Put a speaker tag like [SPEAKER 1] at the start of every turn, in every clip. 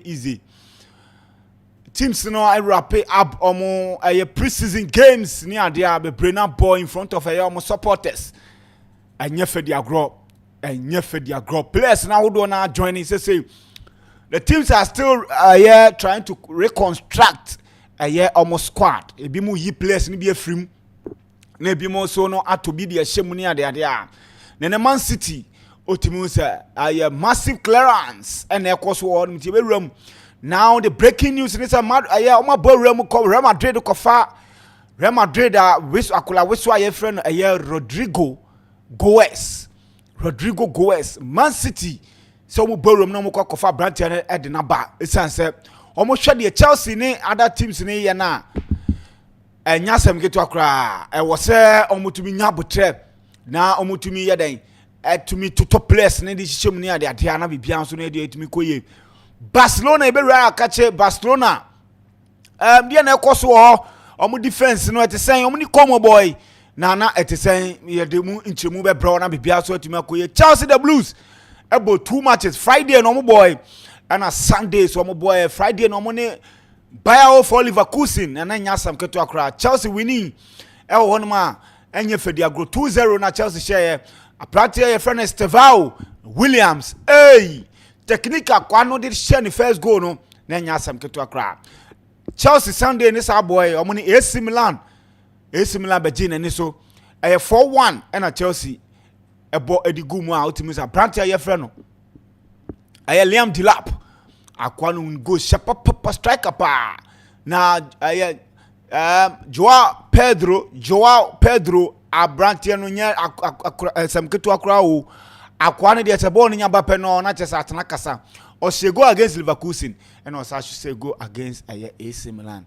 [SPEAKER 1] easy. Teams no I wrap up omo pre-season games near there be brain ball in front of omo supporters. Enye fe dia grow. Players now who do not join say the teams are still trying to reconstruct almost squad. Ebi mu yi players ni be afrim. Na ebi mo so no atobi de ahyem ni ade a. Na Man City otimu say massive clearance and ekoso won ti be ram. Now the breaking news is Real Madrid kofa Real Madrid wisu friend Rodrigo Goes Man City so mu borum no kofa branch e de na ba esan say omo hwe de Chelsea ni other teams ni ye na enya sem keto akra e wo say omo tumi nya botre na omo tumi ye den tumi to place ni di hihim ni ade na bibia so na de tumi koye Barcelona ebe ra akache Barcelona dia na ekoso ho omo defense no etesen omo ni come boy na etesen ye de mu nchemu be bro na bibia so atumi akoye Chelsea the Blues about 2 matches Friday no boy and a Sunday so boy Friday no ne Bayer for Leverkusen and anya sam keto akra Chelsea winning e wo no ma enye fedi agro 2-0 na Chelsea share a player your friend Estevao Williams technique akwano did share the first goal no na anya sam keto akra Chelsea Sunday ni sa boy omo ni AC Milan begin ni so 4-1 and a Chelsea ebo edigu mu a otimi sa brand your friend no Liam Delap akwano go shapa striker pa na Joao Pedro abrantie no nya sam keto akra o akwano de tebo no nya ba pe no na chesa atena kasa o she go against Leverkusen and o sa she go against AC Milan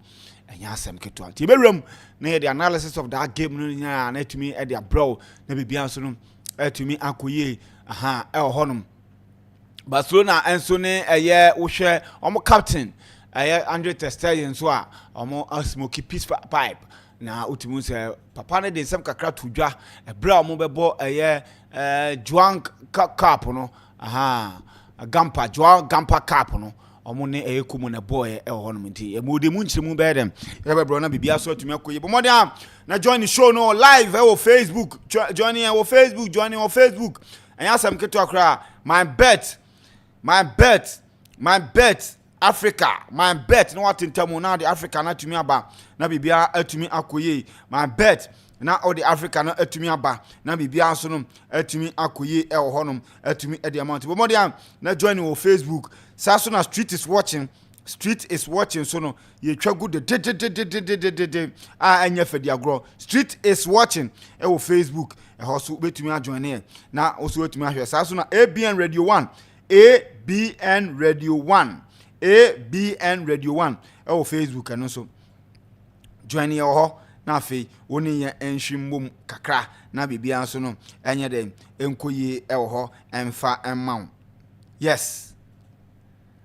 [SPEAKER 1] anya sam keto ti bewram na the analysis of that game no nya na tumi e dia bro na bibia so no tumi akoye honum Barcelona enso ne wo hwe omo captain Andre ter Stegen so a omo smoky peace pipe na utimu se papa ne de nsem kakra tudwa bra omo bebo Juan Cup no Juan Gampa Cup no omo ne kumu na boy honum nti emode mu nchiremu be dem bro na bibia so atumi akoye bo modern na join the show no live on Facebook joining on Facebook and yasam keto akra my bet Africa my bet no what in term now the Africa na tumi aba na bibia atumi akoye my bet na all the Africa na atumi aba na bibia so no atumi akoye honum atumi e the amount bo modern na join on Facebook saso na street is watching so no ye twa good de anya fedi agro street is watching e wo Facebook e hoso betumi ajoin e na oso betumi ahwe saso na ABN Radio 1 e wo Facebook no so join e ho na afi woni ye enhwimmom kakra na bibia so no enye den enkoyi e wo ho emfa emma yes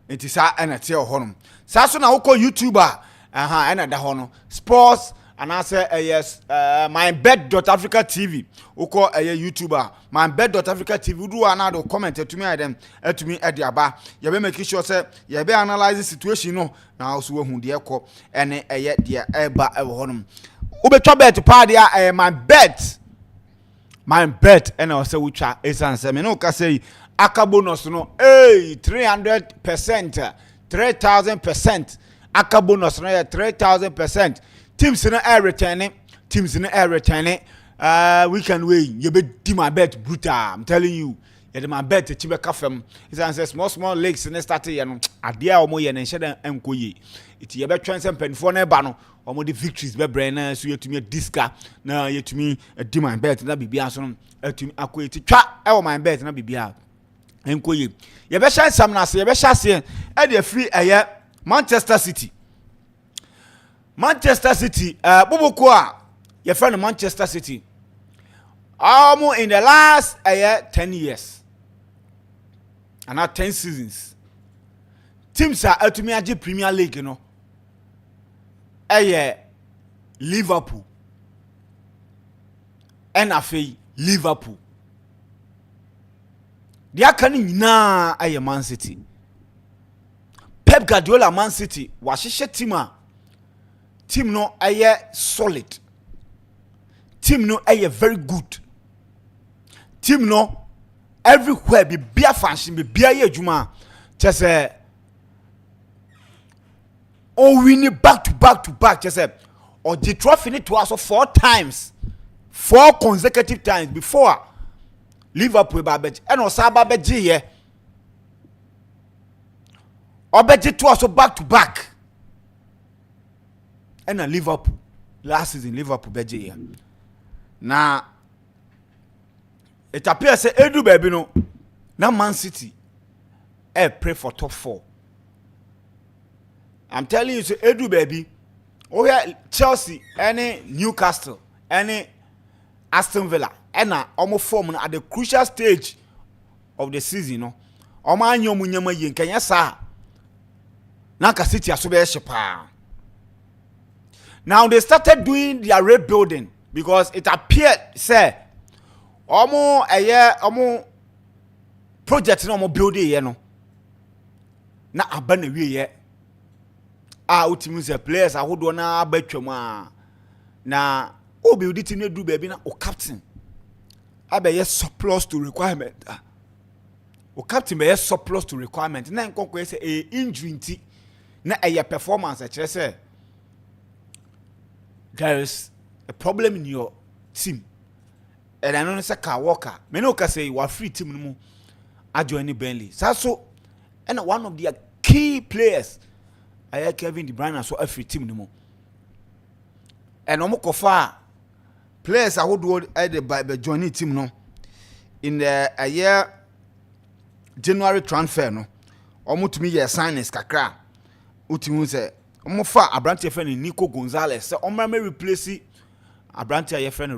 [SPEAKER 1] it is ana te honum sa so na woko YouTuber ana da hono sports and I say yes MYBET.AFRICA TV woko YouTuber MYBET.AFRICA TV do ana do comment to me dem to me e dia ba ye be make sure say ye be analyze situation no na also hu de ekọ ene dia e ba e honum ubetwa bet pa dia MYBET ena o say wutwa esanse me no ka say aka bonus no 300% 3000% aka bonus no 3000% teams no air returning weekend way you be di my bet brutal I'm telling you you my bet e chibe kafem is small legs in start ye no ade a omo ye ne hye enkoye it ye be twensem penfo na ba no omo the victories be brain na so yetumi diska na yetumi di my bet na bibia so no atumi akoye ti twa e wo my bet na bibia enkoye ye be shan sam na se ye be hyase e de free Manchester City bubuko a ye friend Manchester City in the last 10 years and now 10 seasons teams are atumi age Premier League no Liverpool and afei Liverpool dia kan nyina Man City. Pep Pep Guardiola Man City wahyehyɛ team no ɛyɛ solid, team no ɛyɛ very good, team no everywhere bibia function bibia yɛ adwuma kyɛ sɛ o win back to back kyɛ sɛ or the trophy need to also 4 consecutive times before Liverpool babet and Osaba beji here or beji to also back to back and a Liverpool last season Liverpool beji here. Now it appears say Edu baby no now Man City pray for top 4. I'm telling you, say Edu baby. Oh yeah, Chelsea, any Newcastle, any Aston Villa, and almost form at the crucial stage of the season. No, Omanyo munyama yin Kenya sa. Naka City asobe shepa. Now they started doing their rebuilding because it appeared say omo a year omo project no omo building ye no. Na abana wie ye. Ultimate say players ahodo na abetwam a na obi uditi na du baby na o captain abeye surplus to requirement o captain be surplus to requirement na nkokwe say injury nti na performance a kire say there is a problem in your team and I know say ka worker me no ka say wa free team no mu ajoin Burnley so and one of their key players Kevin De Bruyne so every team no more. And omo kofa players I would the joining team no in the a year January transfer no. Omo to me year signings kakra. Utimu say omo fa Abrante friend Nico Gonzalez say omo me replace Abrante your friend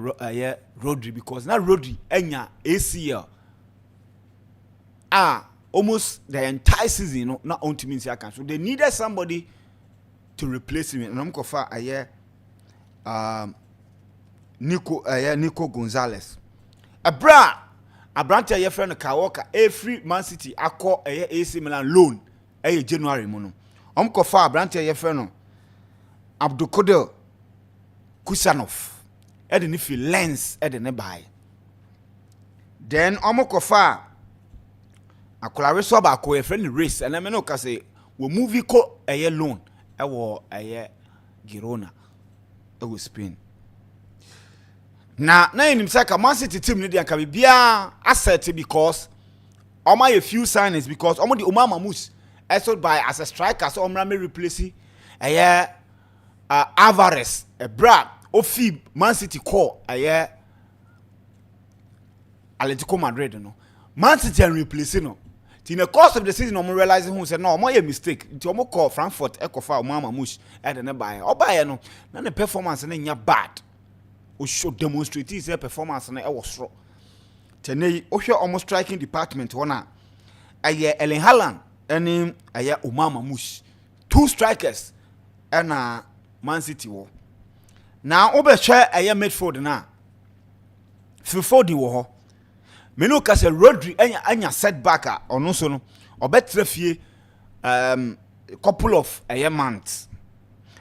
[SPEAKER 1] Rodri because now Rodri enya ACL. Almost the entire season, not on to me. So they needed somebody to replace him. And I'm going for a year, Nico Gonzalez. A branch of your friend Kawaka, every Man City, I call a AC Milan loan, a January mono. I'm going for a branch of your friend Abdulkader Kusanov, and if he lens at the nearby. Then I'm going for akolare so ba ko e friend race and me no ka say we movie ko eye loan e wo eye Girona e wo Spain na enim say ka Man City team ni dey ka bia asset because omo a few signings because omo the Omar Mus sold by as a striker so omo me replace eye Alvarez e bra ofi Man City call eye Atletico Madrid no Man City and replace no. In the course of the season, I'm realizing who said no, more a mistake. It's almost call Frankfurt, Ekofa, Mama Mush, and then buy. Or buy no, none the performance and then you're bad. We should demonstrate his performance and I was wrong. Today, Osha almost striking department. One, a year Ellen Haaland, and a year Umama Mush. 2 strikers, and Man City war. Now, overshare a year midfield now. Before the war. Meno ka se Rodri anya setback or no so no obetre fie couple of months.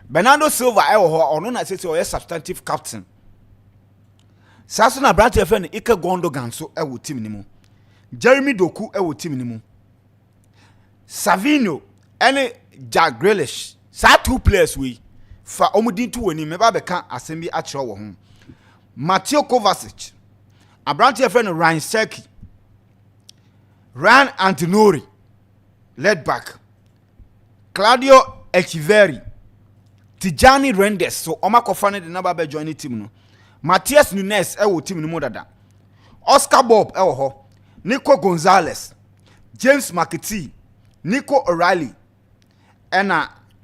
[SPEAKER 1] Bernardo Silva or no na say o substantive captain. Saso na branch e friend Ike Gundogan so e wo team ni mu. Jeremy Doku e wo team ni mu. Savinho and Jack Grealish. Sa 2 players we fa omudin to woni me ba be kan asem bi a kire wo ho. Mateo Kovacic Abrante friend Ryan Seki, Ryan Antinori, led back, Claudio Echeverri, Tijani Rendes, so Omakofane the number be joining team no. Matias Nunes e wo team no dada. Oscar Bob e wo ho. Nico Gonzalez, James McAtee, Nico O'Reilly, and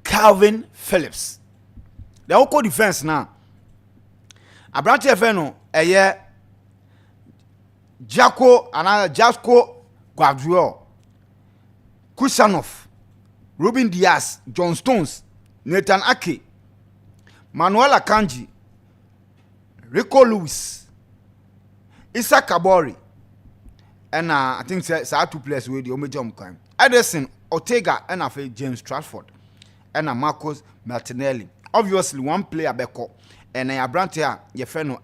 [SPEAKER 1] Calvin Phillips. The whole defense now. Abrante friend no Jasko Guardiola, Kusanov, Ruben Diaz, John Stones, Nathan Ake, Manuel Akanji, Rico Lewis, Issa Kabori, and I think say 2 players with the Omejom crime. Ederson Ortega and after James Trafford and Marcos Martinelli. Obviously one player beko and a brand here your friend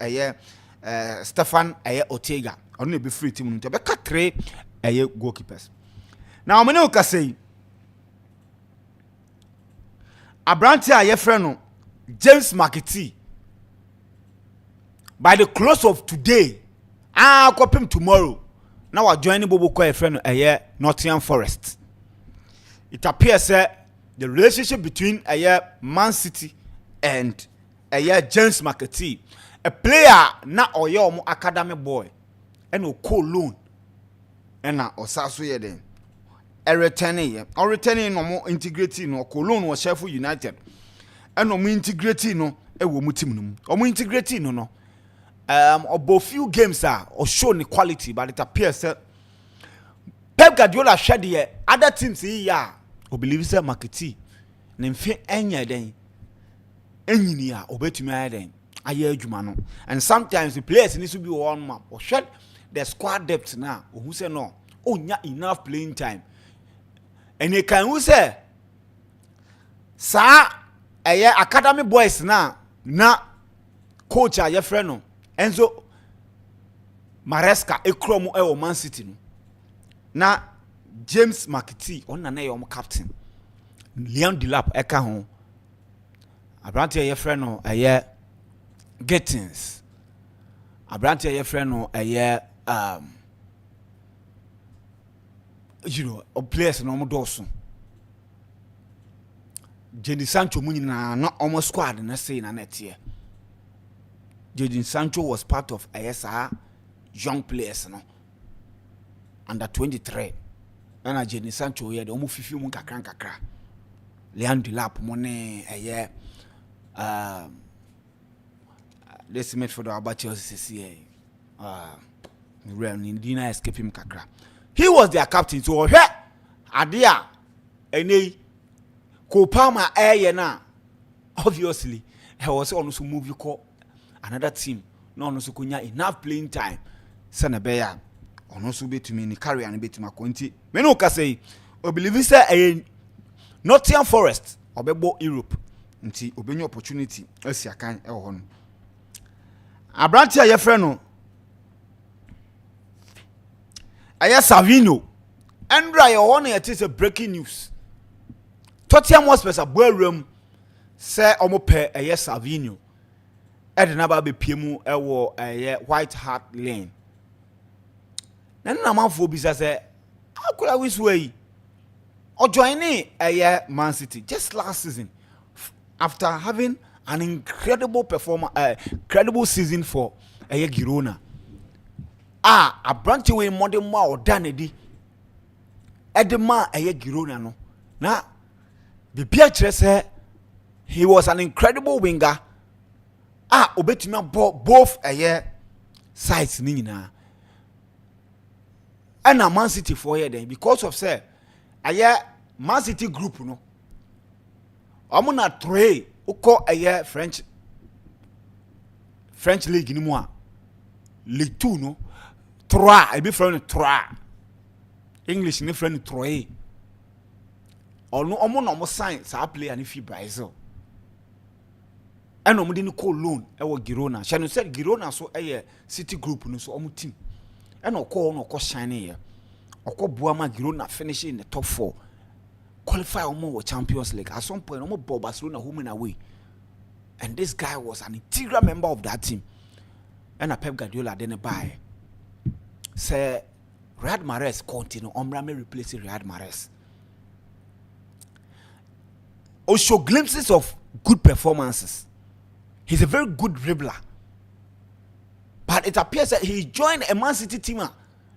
[SPEAKER 1] Stefan Ortega only be free team to beka 3 goalkeepers. Now many can say a brand here your friend James McAtee by the close of today copy him tomorrow. Now I join Bobo call a friend Nottingham Forest. It appears that the relationship between Man City and James McAtee, a player na oyo academy boy, and o loan and na osaso ye den. Returning no more integrating no Cologne was Sheffield United. And no integrating no wo mu team no. O mu integrating no. About few games or show the quality, but it appears that Pep Guardiola shared the other teams here. O believe say McAtee na mfe enya den enyinia obetumi aden aye adwuma no, and sometimes the players need to be one man or share the squad depth now who say no onya enough playing time, and they can who say sa academy boys na coach aye friend no Enzo Maresca ekromo e Man City no na James McAtee on na your captain Leon Delap eka ho abrante ye friend no Gettins abrante ye friend no players no mo doso Jadon Sancho mu nyina na omo squad na say na net here. Jadon Sancho was part of ASR young players no under 23. And Jadon Sancho here the omo fifi mu kakra. Leon Delap mo ne this made for the about Chelsea really didn't escape him kakra. He was their captain, so adia any Kopama na obviously he was on some movie called another team no so kunya enough playing time sana beya ono so betumi ni carry and betuma konti me no ka say o believe say Nottingham Forest obebo Europe nti obenye opportunity asiakan e ho no Abrantia ye frɛ no Savino Andra ye ho no it is a breaking news. Tottenham Hotspur abuaram say omo pe Savino e de na ba be piemu e wo White Hart Lane. Na na manfo bisa say akura wisway o joining Man City just last season after having an incredible incredible season for Girona. A branch away modern ma or danedy Edema Girona no. Na the Beatrice he was an incredible winger. Obetima both sides nina. And a Man City for here then because of say Man City group no. Amuna three uko French league ni mo League 2 no. Trois, I be friend trois. English ni friend trois. Ono omo sign sa play ani fi Brazil. Eno mo di ni call loan e wo Girona. Shano said Girona so City group no so omo team. Eno call no ko shine here. Oko Buama Girona finish in the top 4. Qualify omo Champions League. At some point omo ball Barcelona home and away. And this guy was an integral member of that team. And a Pep Guardiola didn't buy. Say Riyad Mahrez continue. Omrame replacing Riyad Mahrez. Also glimpses of good performances. He's a very good dribbler. But it appears that he joined a Man City team.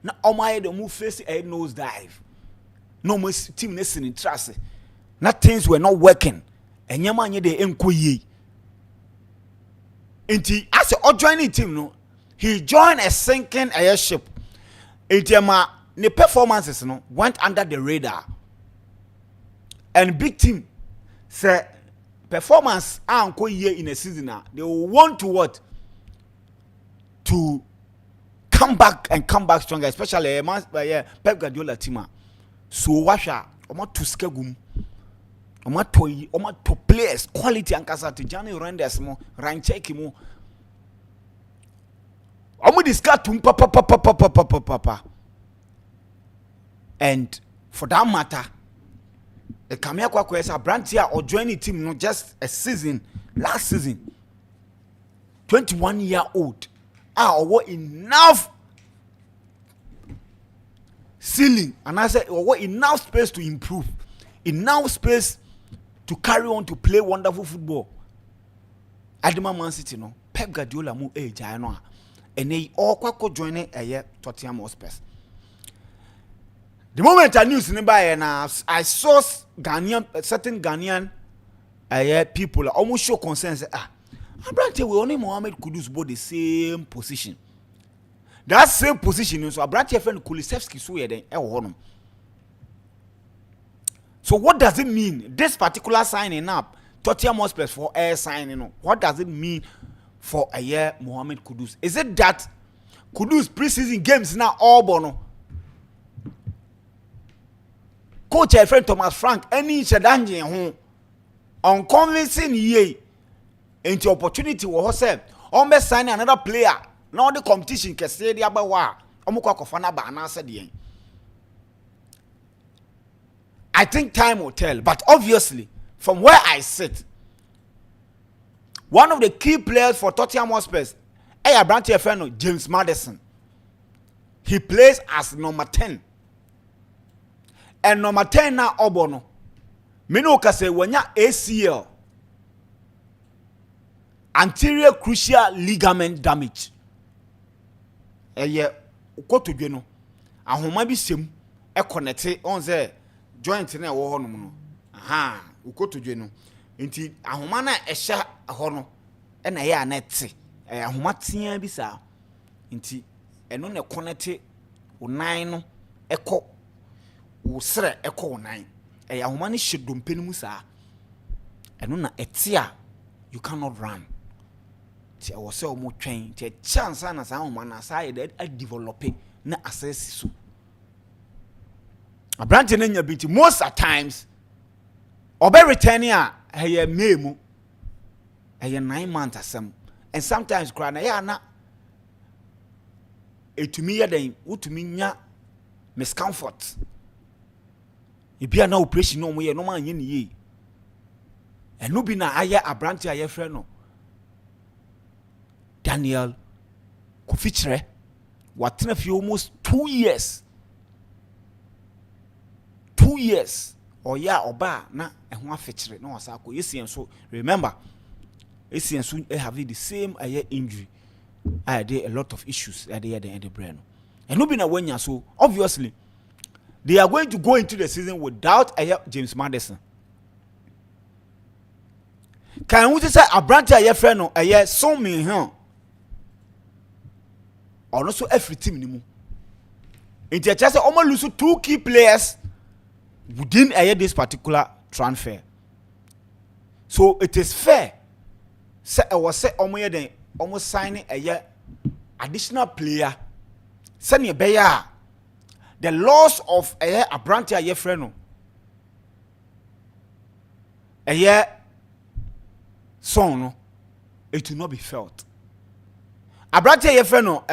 [SPEAKER 1] Now Omaye the move face a nose dive. No more team in trust. Now things were not working. And Yamanye de enkoye. Inti as a joining team no, he joined a sinking airship. Intiama the performances no went under the radar. And big team say performance anko year in a season now. They will want to what? To come back stronger, especially Pep Guardiola team. So washa omo to skagum omo to players quality ankasa to Johnny Renders mo Rancheki mo omo discuss tum papa and for that matter the Kamia Kwakwesa brand here or joining team not just a season last season 21-year-old or enough ceiling and I said or enough space to improve, enough space to carry on to play wonderful football. Adema Man City no Pep Guardiola mu age I know and they all kwako joining a year Tottenham Hotspur. The moment I news nearby and I saw certain Ghanaian people almost show concern say Abrante we only Mohamed Kudus both the same position. That same position so Abrante friend Kulusevski so then so what does it mean this particular signing up Tottenham Hotspur for air signing what does it mean for a year Mohamed Kudus? Is it that Kudus preseason games now all bono coach a friend Thomas Frank any chadanje ho unconvincing ye into opportunity wo hose on be sign another player now the competition can say the abawa omukwa kofana ba na said yen. I think time will tell, but obviously from where I sit one of the key players for Tottenham Hotspur Abrante friend James Maddison. He plays as number 10 and number 10 na obono mino ka say wanya ACL anterior crucial ligament damage eye ukotodwe no ahoma bi sem e connect on say joint na wo hono no aha ukotodwe no nti ahoma na ehya ho no e na ye anete ahoma tia bi sa nti eno na connect unan no ekọ usre ekọ unan ahoma ne hyedompe no mu sa eno na etia you cannot run. Ti wo se o mo twen ti chance na sa ahoma na sa ye develop na access so Abrante na nya binti most at times obe return a ye memu 9 months asem and sometimes cry na ya na etumi ya den utumi nya miscomfort ebia na operation no mo ye no man ye ni ye eno bi na aye Abrante aye frɛ no Daniel Kofichre watena fi almost 2 years or ya oba na eho afechire na wasa akọ yesien so remember yesien so have the same injury I had a lot of issues at the end of the brain and no be na wanya so obviously they are going to go into the season without James Maddison. Can we say Abrante aye friend no so me or also every team ni mu nti say almost lose 2 key players within this particular transfer. So it is fair say I was say almost signing additional player send ye beya the loss of Abrante aye friend no son no it will not be felt. Abrante aye friend no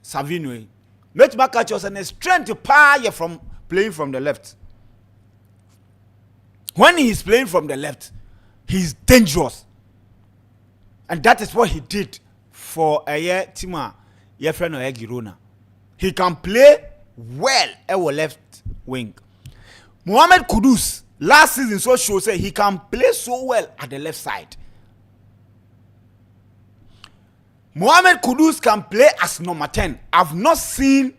[SPEAKER 1] Savino make back catch us and strength power from playing from the left. When he is playing from the left, he is dangerous. And that is what he did for Tima Yefren Girona. He can play well our left wing. Mohamed Kudus last season so shows he can play so well at the left side. Mohamed Kudus can play as number 10. I've not seen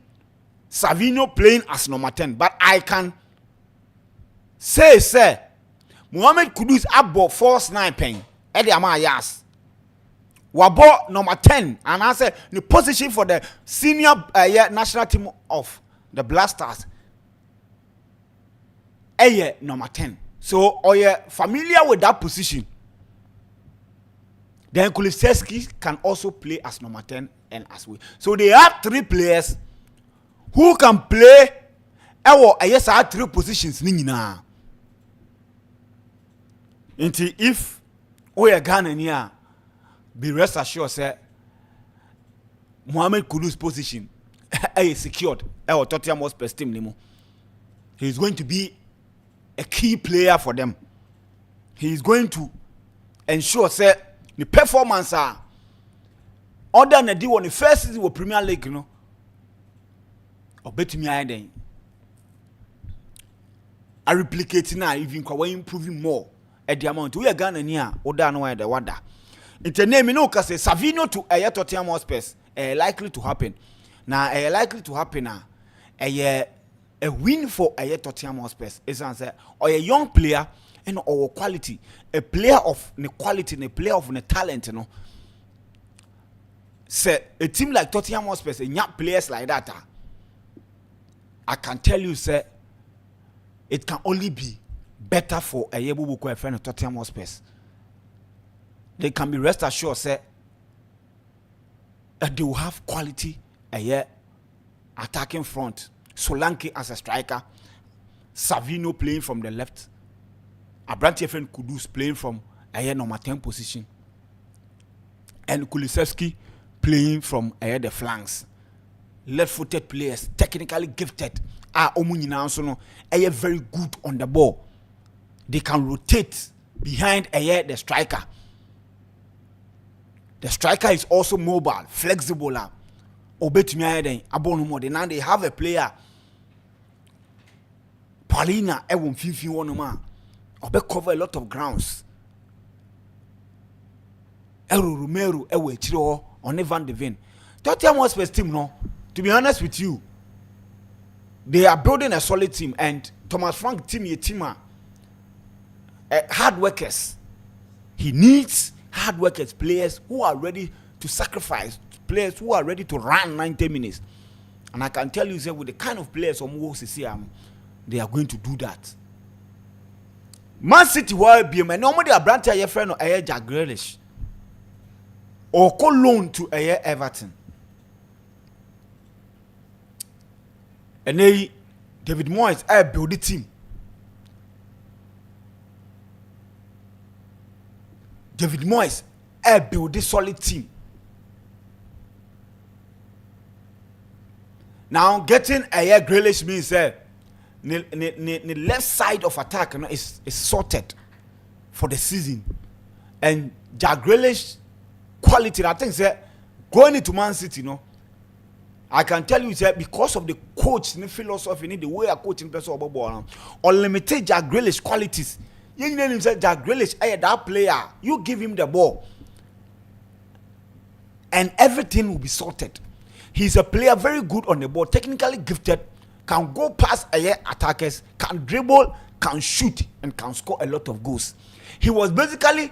[SPEAKER 1] Savino playing as number 10, but I can say Mohamed Kudus abo force 9 pen e de ama yas wabo number 10 and I say the position for the senior national team of the Blasters number 10. So familiar with that position. Then Kulusevski can also play as number 10 and as well. So they have 3 players who can play Ewo yes are 3 positions ni nyina. Inti if we are Ghana ni a, be rest assured say Mohamed Kudus position is secured. Ewo Tottenham Hotspur team ni mo. He is going to be a key player for them. He is going to ensure say the performance are other than the one the first season of Premier League, you know. Or bet me I then. I replicate now, even kwa improving more at the amount. We are Ghana near Oda no the wada. It's a name, you know, because Savino to a Tottenham Hotspur likely to happen. Now, likely to happen now. A win for a Tottenham Hotspur is answer or a young player and or quality, a player of the quality, and a player of the talent, you know. Say a team like Tottenham Hotspur, young players like that. I can tell you, sir, it can only be better for a Yebubuko friend of Tottenham Hotspur. They can be rest assured, sir, that they will have quality a year attacking front. Solanke as a striker, Savino playing from the left, Abranti friend Kudus playing from a year number 10 position, and Kulisevsky playing from a year the flanks. Left-footed players, technically gifted, are omunyina also no very good on the ball. They can rotate behind the striker. The striker is also mobile, flexible. Obetumi ayeden abono mo. Now they have a player, Paulina ewon fifi wono ma. Obe cover a lot of grounds. Eru Romero ewe chiro on Van de Ven. Tottenham Hotspur team no. To be honest with you, they are building a solid team, and Thomas Frank team ye teamer, hard workers. He needs hard workers, players who are ready to sacrifice, players who are ready to run 90 minutes. And I can tell you, with the kind of players they are going to do that. Man City will be a normally a branch of your friend or a Jack Grealish, or call loan to a Everton. And David Moyes build the team. David Moyes build this solid team. Now getting a Grealish means the left side of attack is sorted for the season. And Jack Grealish quality, I think going into Man City, I can tell you that because of the coach, the philosophy, the way a coaching person or limited Jack Grealish qualities. You know Jack Grealish, that player, you give him the ball, and everything will be sorted. He's a player very good on the ball, technically gifted, can go past attackers, can dribble, can shoot, and can score a lot of goals. He was basically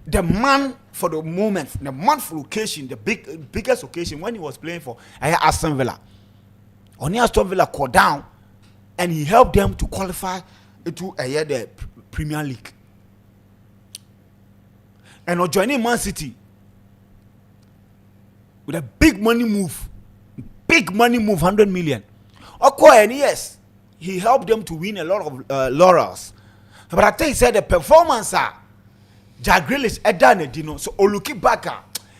[SPEAKER 1] the man for the moment, the man for occasion, the biggest occasion when he was playing for Aston Villa. Only Aston Villa called down, and he helped them to qualify into the Premier League. And joining Man City with a big money move, 100 million. And yes, he helped them to win a lot of laurels. But I think he said the performance Jack Grealish done so looking back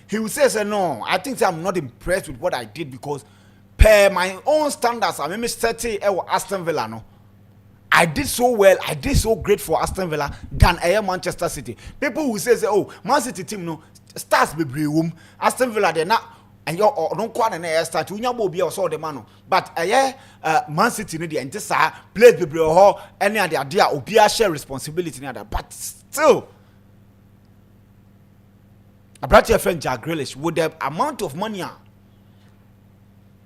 [SPEAKER 1] he will say no, I think I'm not impressed with what I did, because per my own standards I maybe 30 Aston Villa no. I did so well, I did so great for Aston Villa than Manchester City. People will say oh, Man City team no stars be room, Aston Villa they not and you don't quite an start you know be also the man, but Man City need the entire place be ho any idea obia share responsibility in that, but still I brought your friend Jack Grealish with the amount of money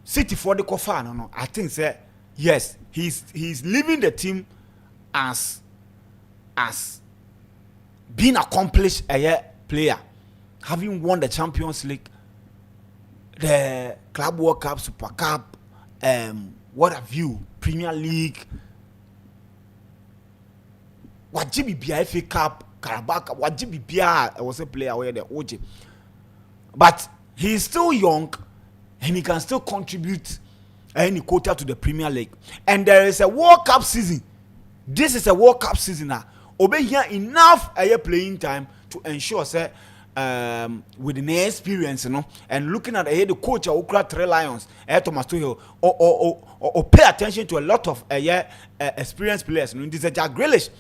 [SPEAKER 1] City for the coffin. No, I think yes, he's leaving the team as being accomplished player, having won the Champions League, the Club World Cup, Super Cup, what have you, Premier League, what GBBI FA Cup, Carabao Cup, what GBBI was a player where the OJ, but he's still young and he can still contribute any quota to the Premier League, and there is a World Cup season. This is a World Cup season now. Obey here enough playing time to ensure say with the experience, and looking at the coach of Okra 3 Lions, Thomas Tuchel, or pay attention to a lot of experienced players. This is Jack Grealish.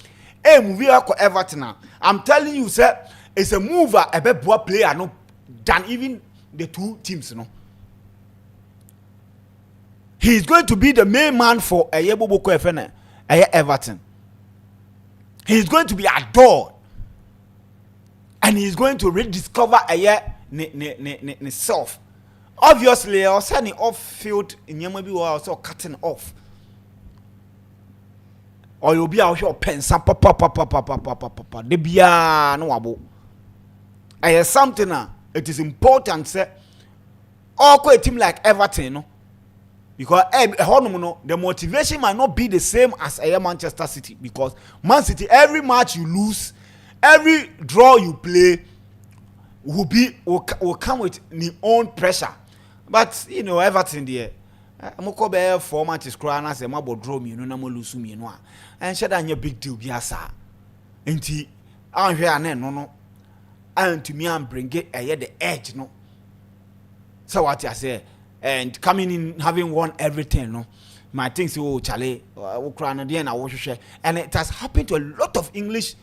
[SPEAKER 1] Move here for Everton. I'm telling you, sir, it's a mover, a better player, than even the two teams, He's going to be the main man for Boboko FN, Everton. He's going to be adored. And he's going to rediscover self. Obviously, I was sending off field in Yamabi or also cutting off. Or you'll be out here pen some papa. The bia no abo. I have something it is important, sir. Or a team like Everton, because the motivation might not be the same as Manchester City, because Man City, every match you lose, every draw you play will come with their own pressure. But Everton there, I'm go be 4 matches cry na say mabo draw me na mo lose me no a. And share that your big deal bi asa. Enti anhwe ane no and to me and bring it the edge so what I say, and coming in having won everything my things chale and it has happened to a lot of English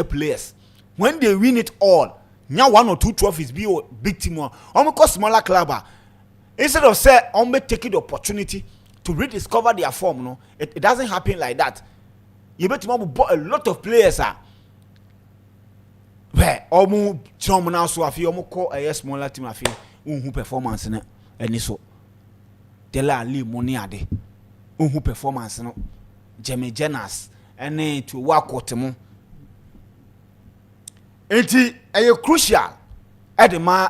[SPEAKER 1] players. When they win it all, now 1 or 2 trophies be a big team or smaller club, instead of say taking the opportunity to rediscover their form, it doesn't happen like that. You bet bought a lot of players where almost some now so I feel call a smaller team who performance and so de la li money ade who performance Jamie Jenners and to work with them. It is crucial at the man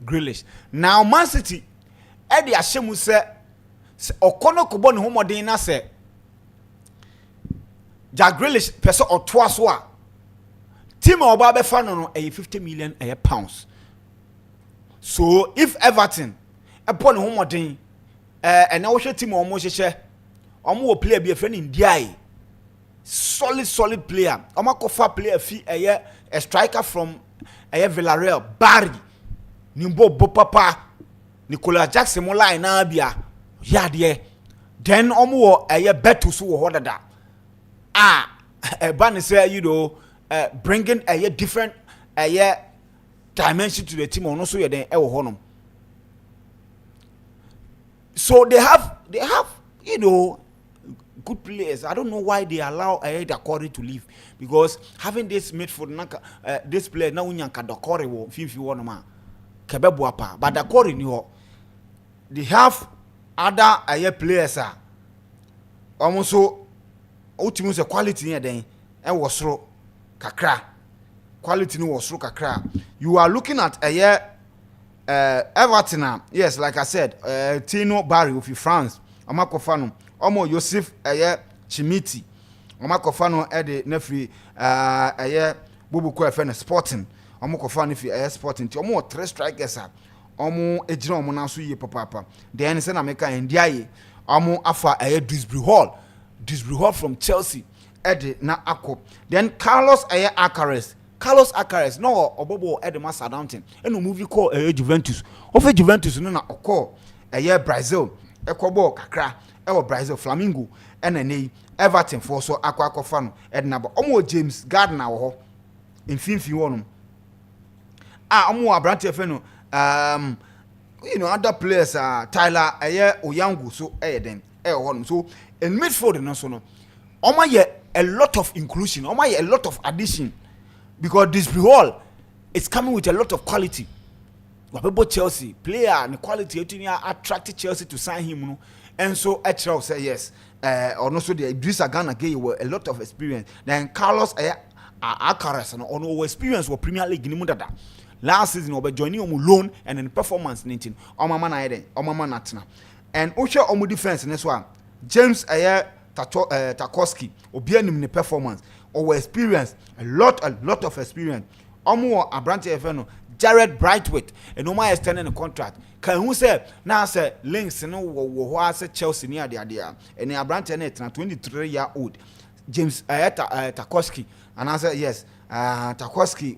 [SPEAKER 1] Grealish. Now Man City at the ashemu say okono ko bɔ ne homɔden na sɛ Jack Grealish person or twice wa team oba be fa no 50 million pounds. So if Everton upon homodin and now team almost share omo player be a friend in DI solid player omo kofa player fee a striker from Villarreal Barry Nimbo Bopapa Nicolas Jackson mo line na bia ya de then omo betu so wo hodada ban say bringing a different dimension to the team or so you then so they have good players. I don't know why they allow Dakore to leave, because having this midfield this player now unyanka Dakore wo fifi one ma kebebuapa but Dakore ni ho they have other players almost so ultimate quality here then and was through kakra quality no was through kakra. You are looking at Everton, yes, like I said, Tino Barry of France, Amakofano, Omo Yosef Chimiti, Amakofano Ede Nefi Bubu Kwefene Sporting, Omokofano if Sporting, Omo 3 strikers, Omo Ejino Monasu ye papa, then Sena Meka and Diaye, Omo Afa Disbury Hall from Chelsea. Ede na ako then Carlos Alcaraz no obobo Ede ma Southampton eno movie call Juventus of Juventus no na okọ Brazil ekobo kakra Brazil Flamengo ene Everton for so akwa no Ede na ba omo James Gardner wo ho mfimfin wonum omo abrante fe no other players Tyler Oyangu so den honum so in midfield no so no omo a lot of inclusion, a lot of addition, because this Hall is coming with a lot of quality. People Chelsea player and quality attracted Chelsea to sign him, and so HL say yes. Or also the Idrissa Gana gave you a lot of experience. Then Carlos Alcaraz and no experience for Premier League in Mudada. Last season, we joining on loan and in performance 19. Omama Natna and Osha Omu defense in this one. James Tarkowski obianim ne performance or experience a lot of experience omo abrante efeno Jared Brightwaite and no more extending the contract. Can who say now say links no wo say Chelsea near the idea and they are branching it na 23-year-old James Tarkowski and I say yes Tarkowski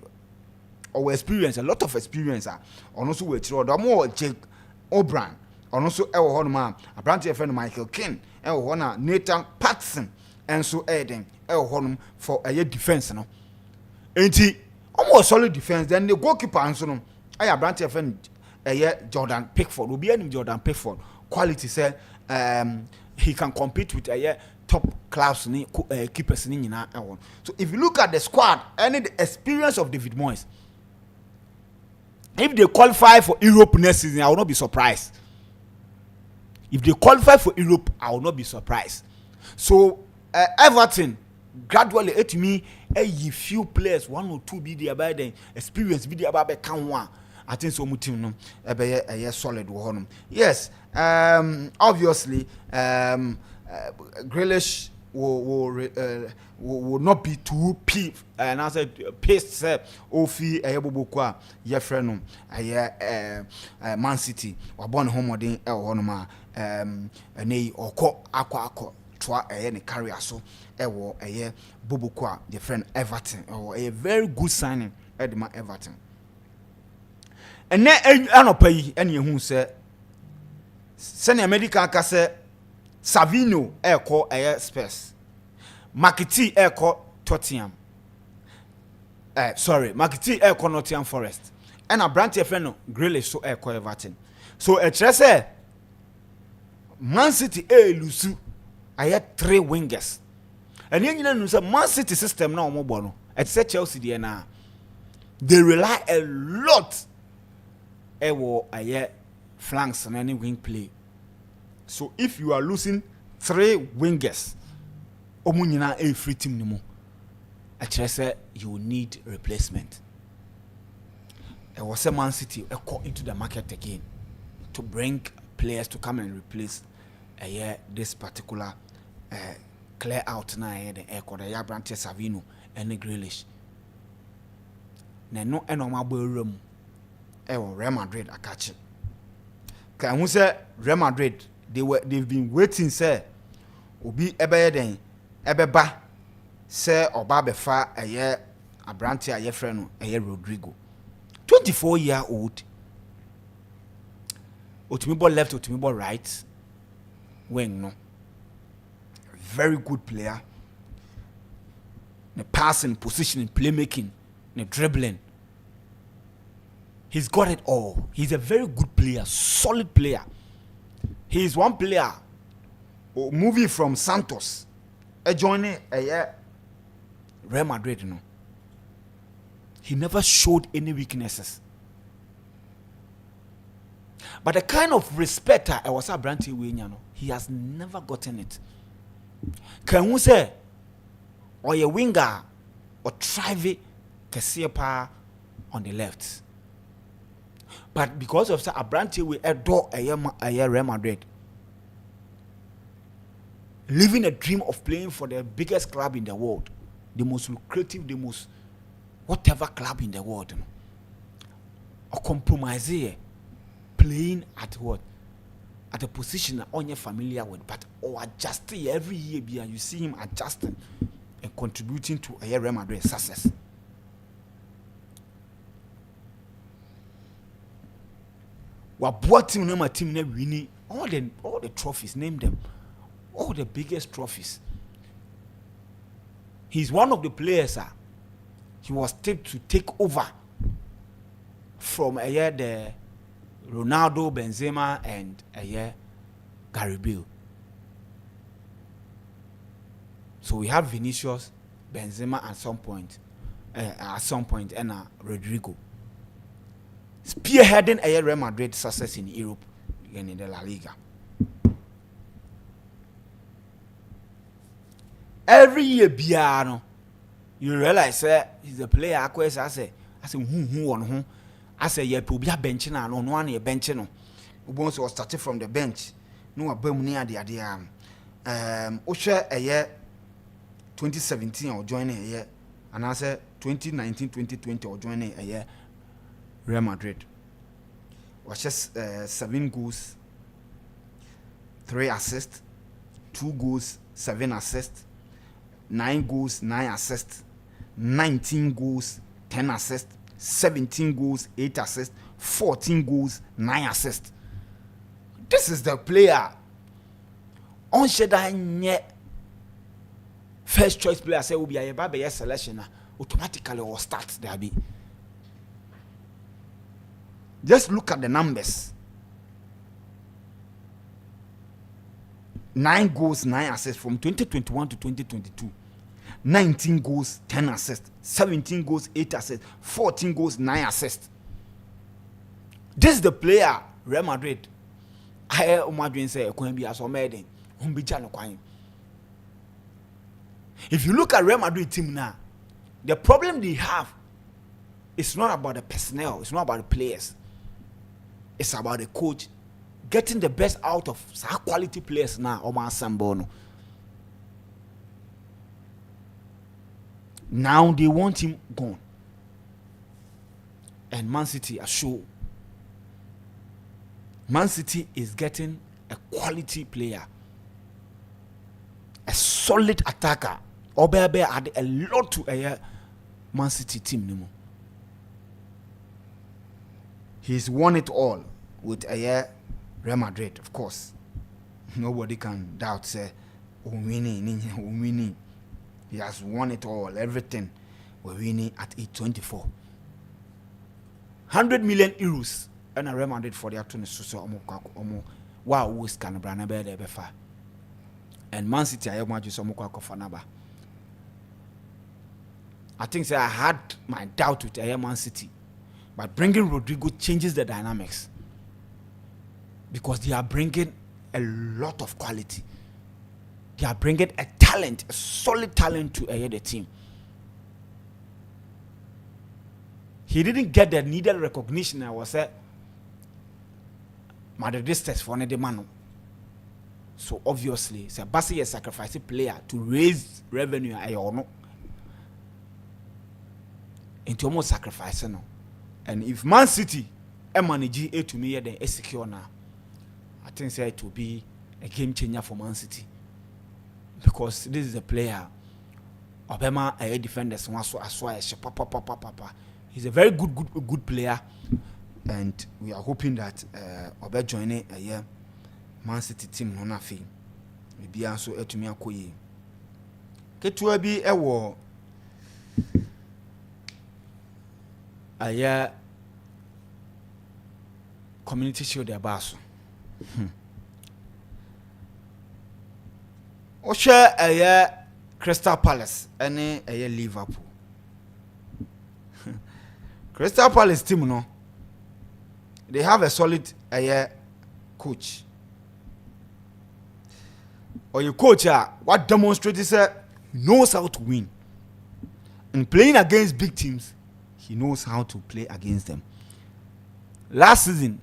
[SPEAKER 1] or experience a lot of experience on also with more Jake O'Brien on also Honma a branch friend Michael King Nathan Patson and so Eden Honum for a year defense no ain't he almost solid defense then the goalkeeper and so no I a branch friend Jordan Pickford will be any Jordan Pickford quality say he can compete with a top class keepers so if you look at the squad and the experience of David Moyes, if they qualify for Europe next season I will not be surprised. If they qualify for Europe I will not be surprised. So Everton gradually to me a few players 1 or 2 be there by the experience be there about can one I think so team no a solid one. Yes, obviously Grealish will not be too peeved and I said paste ofi bobo your friend Man City or born home den honoma nei oko akwa twa ne carrier so wo bobo kwa your friend Everton or a very good signing Edma Everton. And then anopa yi ene hu se senior medical ka se Savino eko Spurs Makiti eko Tottenham Makiti eko Nottingham Forest and a branch friend Grealish so eko Everton. So a say Man City lusu aye 3 wingers and you know say Man City system na omo bo no et say Chelsea dey na they rely a lot ewo aye flanks and any wing play. So if you are losing 3 wingers omunyina a free team nimo I say you will need replacement. It was a Man City into the market again to bring players to come and replace this particular clear out na the Branche Savino and the Grealish. No room Real Madrid a catch it. Can we say Real Madrid they've been waiting say obi ebeden ebeba say oba befa a Branche a friend Rodrigo 24-year-old Otimibo left Otimibo right wing no very good player the passing positioning playmaking the dribbling he's got it all. He's a very good player, solid player. He is one player moving from Santos joining Real Madrid no. He never showed any weaknesses. But the kind of respect I was a Branty Winyano, he has never gotten it. Can we say or a winger or Trive Kesiepa on the left? But because of a Branty we adore a Real Madrid, living a dream of playing for the biggest club in the world, the most lucrative, the most whatever club in the world, you know, or compromise playing at what? At a position that you're familiar with, but or adjusting every year, you see him adjusting and contributing to a Real Madrid success. What team name a team name winning all the trophies, name them, all the biggest trophies. He's one of the players. He was tipped to take over from the Ronaldo, Benzema, and Gary Bale. So we have Vinicius, Benzema at some point, and Rodrigo. Spearheading a Real Madrid success in Europe and in the La Liga. Every year, Biano, you realize he's a player. I say, who. I say, yeah, probably a bench now, no one a bench no. Once was started from the bench, no a boom near the idea. Osha a year 2017 or joining a year, and I say 2019-2020 or joining a year. Real Madrid. Was just 7 goals, 3 assists, 2 goals, 7 assists, 9 goals, 9 assists, 19 goals, 10 assists, 17 goals, 8 assists, 14 goals, 9 assists. This is the player. On sheda first choice player say will be a baby selection automatically or start there be. Just look at the numbers. 9 goals, 9 assists from 2021 to 2022. 19 goals, 10 assists. 17 goals, 8 assists. 14 goals, 9 assists. This is the player, Real Madrid. I imagine say be as made. If you look at Real Madrid team now, the problem they have is not about the personnel, it's not about the players. It's about the coach getting the best out of quality players now. Now they want him gone. And Man City are sure. Man City is getting a quality player, a solid attacker. Obebe add a lot to a Man City team. He's won it all with a Real Madrid, of course. Nobody can doubt say winning. He has won it all, everything. We're winning at 824. 100 million euros and a Real Madrid for the afternoon. So wow, who's can brand be far. And Man City I want you some fanaba. I think I had my doubt with Man City, but bringing Rodrigo changes the dynamics because they are bringing a lot of quality. They are bringing a talent, a solid talent to the team. He didn't get the needed recognition. I was said, Madridistas for the man. So obviously, it's a basically a sacrificing player to raise revenue. I know. Into almost sacrificing. And if Man City manage it to me, then it's secure now. I think say it will be a game changer for Man City. Because this is a player. Obama a defender, he's a very good player, and we are hoping that Obe joining a year Man City team no nothing. Maybe also etumi akoye. Ketua bi ewo a year community shield abaso. Osha a year Crystal Palace and a year Liverpool. Crystal Palace team no, they have a solid coach. Or your coach what demonstrates he knows how to win. And playing against big teams, he knows how to play against them. Last season,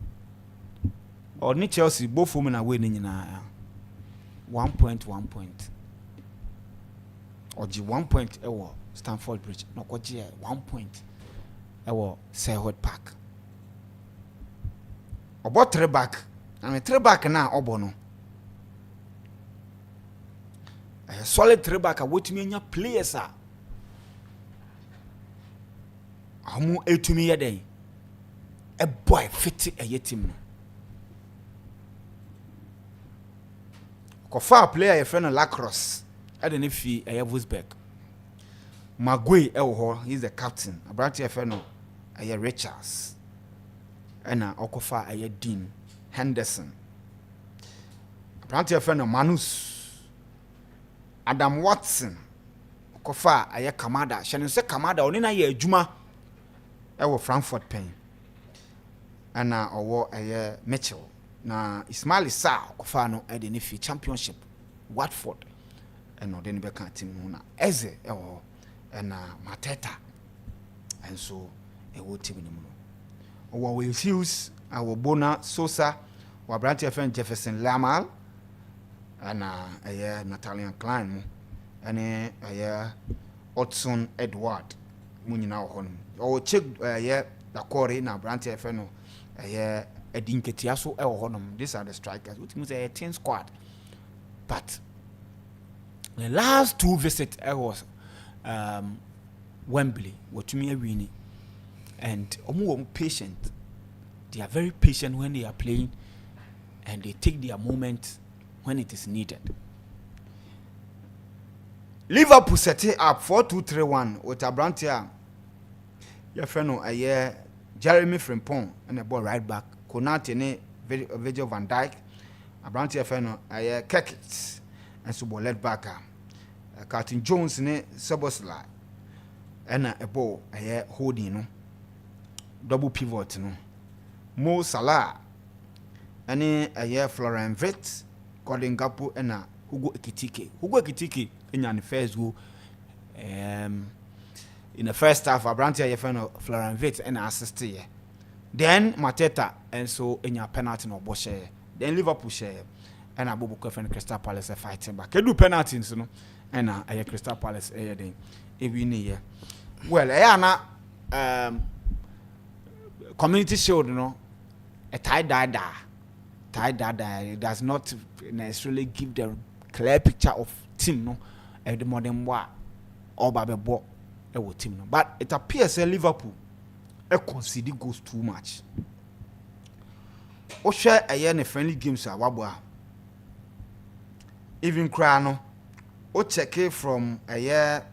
[SPEAKER 1] or Chelsea both women are winning in 1 point. Or 1 point Stamford Bridge. No, 1 point. Selwood Park. About 3 back. And a 3 back now, Obono. A solid 3 back. What you mean your players are? Amu 8 to me a day. A boy 50 a year team. Kofa player a friend of Lacrosse. I don't know if he a Wolfsburg. Magui Elho, he's the captain. A branch a friend of Richards. And Okofa a Dean Henderson. A branch a friend of Manus. Adam Watson. Okofa a Kamada. Shannon say Kamada onina ye Juma. Ewo Frankfurt Pain. And owo a Mitchell. Na Ismail Issa Okofa no Edenifi Championship. Watford. And no then be team na Eze ewo. And Mateta. And so a wood team in the moon. Our Hughes, our Bona Sosa, our branch friend Jefferson Lamal, and a Natalian Klein, and a Otson Edward Munina Hon. Or check the core na Branty Feno, a Dinketiaso, El Honum. These are the strikers, which means a 10 squad. But the last 2 visits, I was Wembley, what me a winning, and patient. They are very patient when they are playing, and they take their moment when it is needed. Liverpool set it up 4-2-3-1 with Abrantia. Your friend, Jeremy Frimpong and a ball right back. Konate ne Virgil van Dijk. Abrantia friend, Kekit and so led back. Carton Jones ne Sobosla and a ball holding no double pivot no. Mo Salah and a Florian Wirtz, Gordon Gakpo and a Hugo Ekitike in the first goal. In the first half, Abrantia your friend Florian Wirtz and assist here. Then Mateta and so in your penalty no Boshe. Then Liverpool share and a Bobo and Crystal Palace fighting back. Can do penalties, you know, and a Crystal Palace then every year. Well, community shield, you know, a tie dada. It does not necessarily give the clear picture of team, no, at the modern war or Baby Bo, a team, no. But it appears that Liverpool concede goes too much. O share a year friendly games at Wabwa. Even Crano, o check it from a year.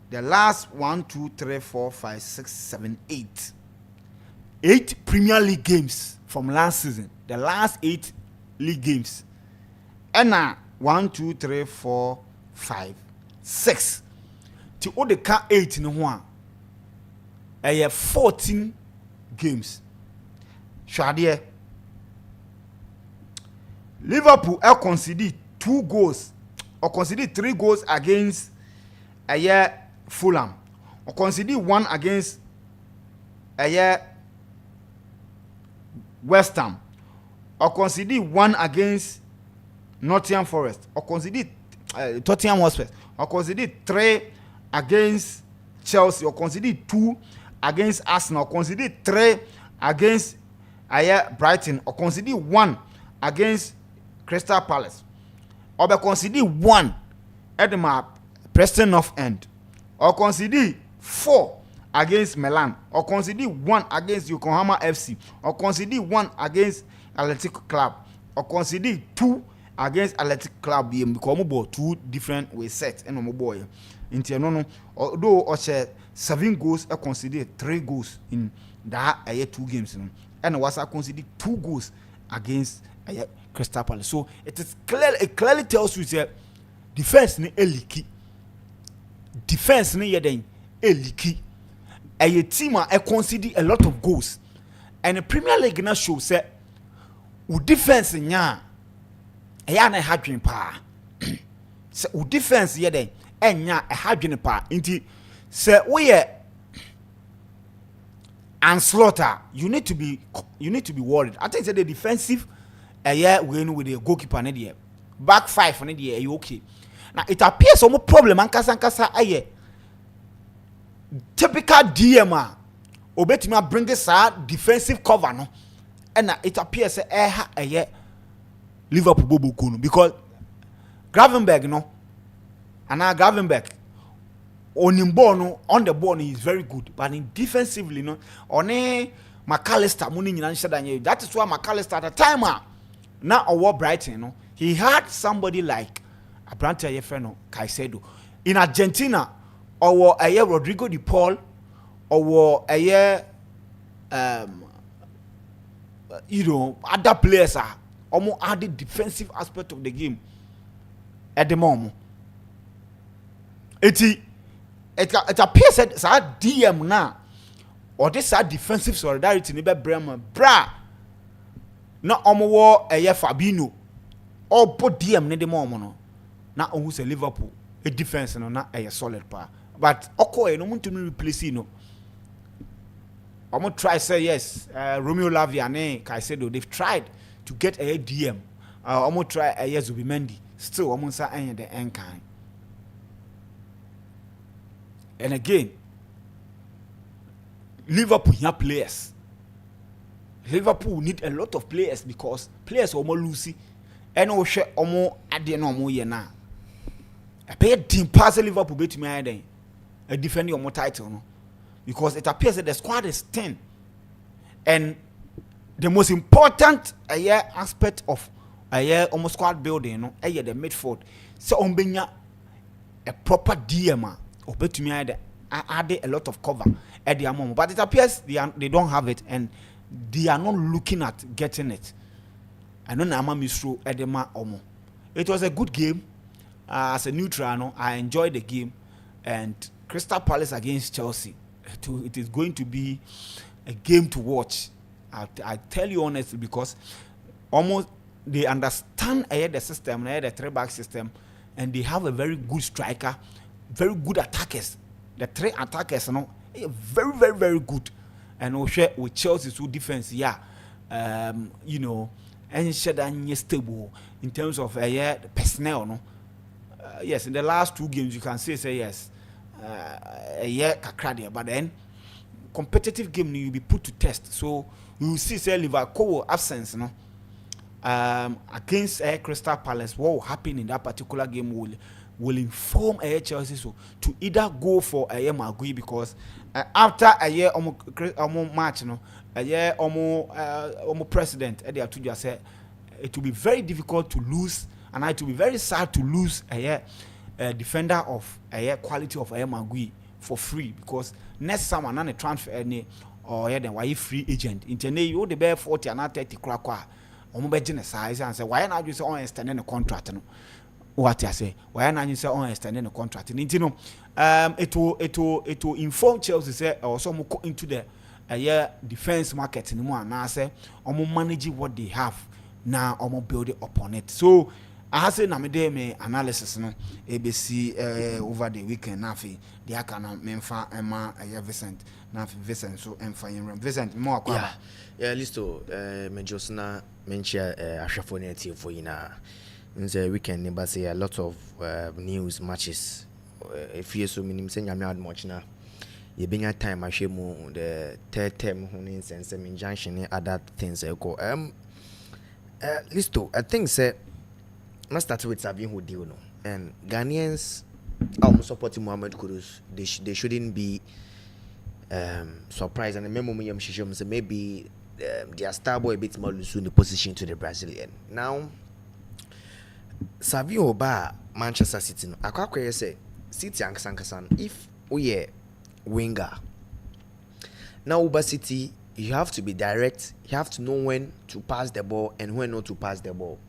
[SPEAKER 1] The last 1, 2, 3, 4, 5, 6, 7, 8. 8 Premier League games from last season. The last 8 league games. And now 1, 2, 3, 4, 5, 6. To all the car 8 in one. I have 14 games. Shadie. Liverpool have conceded 2 goals. Or conceded 3 goals against a year Fulham. Or conceded 1 against a year West Ham, or conceded 1 against Nottingham Forest, or conceded Tottenham Hotspur, or conceded 3 against Chelsea, or conceded 2 against Arsenal, or conceded 3 against Brighton, or conceded 1 against Crystal Palace, or conceded 1 at the Preston North End, or conceded 4 against Milan, or conceded 1 against Yokohama FC, or conceded 1 against Athletic Club, or conceded 2 against Athletic Club. Because we 2 different ways set and no boy. No. Although or 7 goals, I conceded 3 goals in that 2 games. And was I conceded 2 goals against Crystal Palace. So it clearly tells you that defense ni eliki. Defense ni yeden eliki. A team I concede a lot of goals, and the Premier League now shows that with defense nya na hadwen pa so with defense ye den enya a hadwen pa inti say we and slaughter you need to be worried. I think that the defensive win with the goalkeeper na there back 5 na there you okay. Now it appears some problem ankasa typical DM obetimi bring this defensive cover no, and it appears Liverpool bobo kono because Gravenberg no, and now Gravenberg on the ball no is very good, but in defensively no on McAllister money nyina that is why McAllister at the time now over Brighton no, he had somebody like Abrante Yefeno Caicedo in Argentina. Or a year Rodrigo de Paul, or a year, other players are almost added defensive aspect of the game at the moment. It appears that DM now, or this defensive solidarity in Bremer, not almost a year Fabinho, or put DM in the moment. Now, almost a Liverpool, a defense and not a solid power. But Okoye no want to replace no. I'm gonna try say yes. Romeo Lavia and Caicedo, they've tried to get a DM. I'm gonna try a Zubimendi. Still, I'm gonna say the end kind. And again, Liverpool have players. Liverpool need a lot of players because players are more loosey. And we share more at the normal year now. I pay a team pass Liverpool bet me then. A defending your more title, no? Because it appears that the squad is 10. And the most important aspect of almost squad building, no, the midfield. So on benya a proper DM or bet me add a lot of cover at the moment. But it appears they don't have it and they are not looking at getting it. I know Nama Misro Edema Omo. It was a good game. As a neutral, no, I enjoyed the game. And Crystal Palace against Chelsea. It is going to be a game to watch. I tell you honestly, because almost they understand the system, the 3-back system, and they have a very good striker, very good attackers. The 3 attackers, very, very, very good. And we'll share with Chelsea's defense, you know, and stable in terms of the personnel, no. Yes, in the last 2 games you can say yes, kakradia, but then competitive game you'll be put to test. So you will see say Liverpool absence, no, against Crystal Palace. What will happen in that particular game will inform Chelsea so to either go for Magui, because after a year match, no, a year president, they have to just say it will be very difficult to lose, and it will be very sad to lose a defender of quality of Magui for free, because next summer not a transfer any or then why free agent interne you the bear 40 and 30 kwakwa omo be gene size and say why na you say on extending the contract no. What I say, why not you say on extending the contract? And you know, it will inform Chelsea say also go into the defense market anymore. Now say manage what they have now, build it upon it. So I say na me analysis no ABC over the weekend nafi the akana memfa Emma Vincent nafi Vincent so emfa yin Vincent more kwa
[SPEAKER 2] yeah listo me josna mencha ahwefo for you na. In the weekend, but say a lot of news matches. If you so many say I'm not much now. You bring a time I share more the third term in sense some injunction other things go. Listo, I think say let's start with Savin who deal no. And Ghanaians are supporting Mohamed Kudus. They shouldn't be surprised. And I remember me say maybe their star boy a bit more loose in the position to the Brazilian. Now Savio ba Manchester City no akwa say City ankasan if we winger now Uber City, you have to be direct, you have to know when to pass the ball and when not to pass the ball.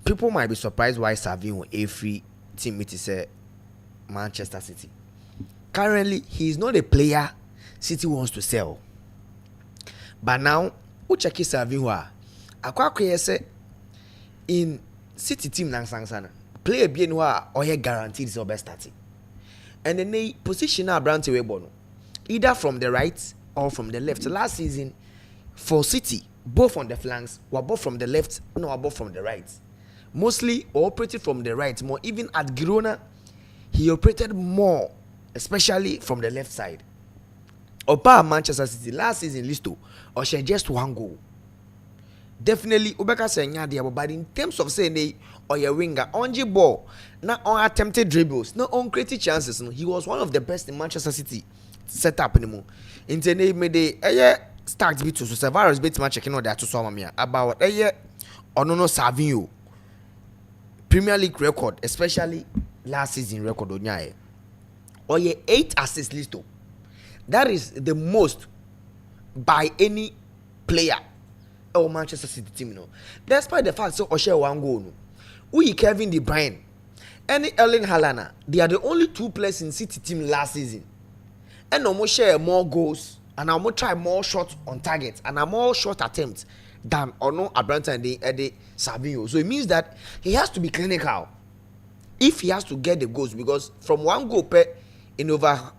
[SPEAKER 2] People might be surprised why Savio a free team it is Manchester City. Currently he is not a player City wants to sell, but now ucheki Savio akwa say in City team nangsana player bien wa or guaranteed is best starting, and then they position Branty Webono either from the right or from the left. Last season for City, both on the flanks were both from the left, no, both from the right. Mostly operated from the right more. Even at Girona, he operated more, especially from the left side. Opa Manchester City last season listo or she just 1 goal. Definitely Ubeka saying there, but in terms of saying they or your winger on the ball, not on attempted dribbles, not on creative chances. No, he was one of the best in Manchester City set up anymore. In the name the start bit to Severus bit match checking out that to Somamia about or no Savio Premier League record, especially last season record on Nyae. Or 8 assists listo. That is the most by any player. Oh, Manchester City team, no. Despite the fact so Oshe 1 goal, no. We Kevin De Bruyne, and Erling Haaland, they are the only 2 players in City team last season. And almost share more goals, and almost try more shots on target, and a more shot attempts than Ono Abranta and the Savio. So it means that he has to be clinical if he has to get the goals, because from 1 goal per in over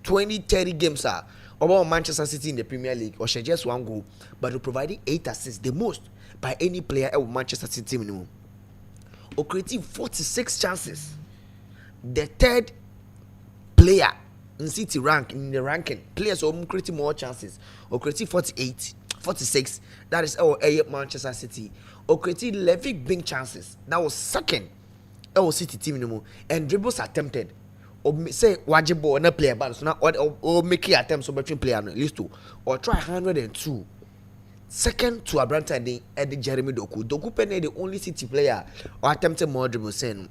[SPEAKER 2] 20-30 games about Manchester City in the Premier League, or just 1 goal, but providing 8 assists, the most by any player of Manchester City minimum. Or creating 46 chances. The third player in City rank in the ranking. Players are creating more chances. Or creating 48, 46. That is Manchester City. Or creating 11 big chances. That was second. City team no more. And dribbles attempted. Or say Wajibo and a player, but so now or make attempts between player at least two. Or try 102. Second to Abranta and Jeremy Doku. Doku Pene the only City player or attempted more dribbles saying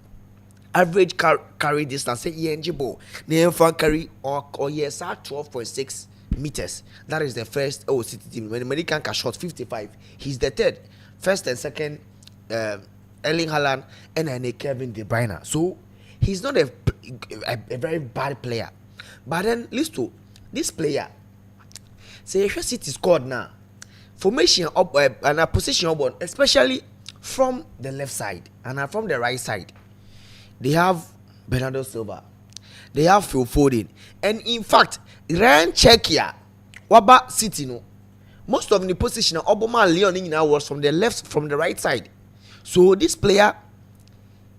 [SPEAKER 2] average carry distance say Yenjibo. Name fan carry or yes 12.6 meters. That is the first City team. When the American can shot 55, he's the third. First and second Erling Haaland and then Kevin De Bruyne. So he's not a very bad player. But then listen to this player. Say City scored now. Formation up and a position up, especially from the left side and from the right side. They have Bernardo Silva. They have Phil Foden. And in fact, Ryan Czechia, Waba City no. Most of the position of Obama Leon now was from the left, from the right side. So this player,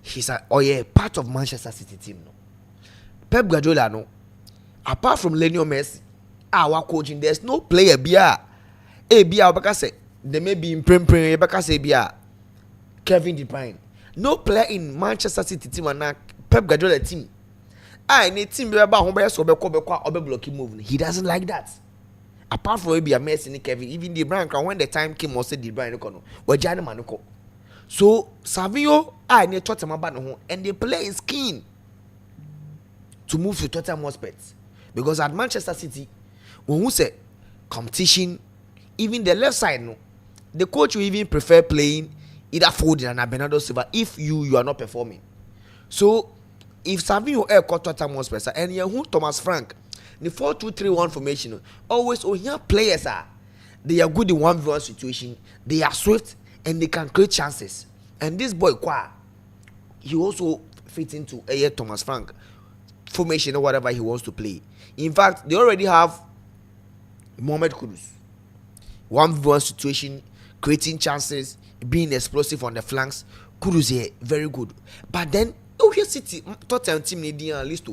[SPEAKER 2] he's part of Manchester City team. No. Pep Guardiola, no. Apart from Lionel Messi, our coaching, there's no player bia. Bia they may be in Prem Kevin De Bruyne. No player in Manchester City team and Pep Guardiola team. Any team he doesn't like that. Apart from maybe a Messi Kevin, even De Bruyne, when the time came, also De Bruyne no. So Savio, I need Tottenham about no, and the player is keen to move to Tottenham Hotspur because at Manchester City, when we say competition, even the left side, no, the coach will even prefer playing either Foden and Bernardo Silva if you are not performing. So if Savio caught Tottenham Hotspur and you Thomas Frank, the 4-2-3-1 formation, always here players they are good in 1v1 situation, they are swift and they can create chances. And this boy he also fits into Thomas Frank formation or whatever he wants to play. In fact, they already have Mohamed Kudus, 1v1 situation, creating chances, being explosive on the flanks. Kudus here very good. But then here City Tottenham team list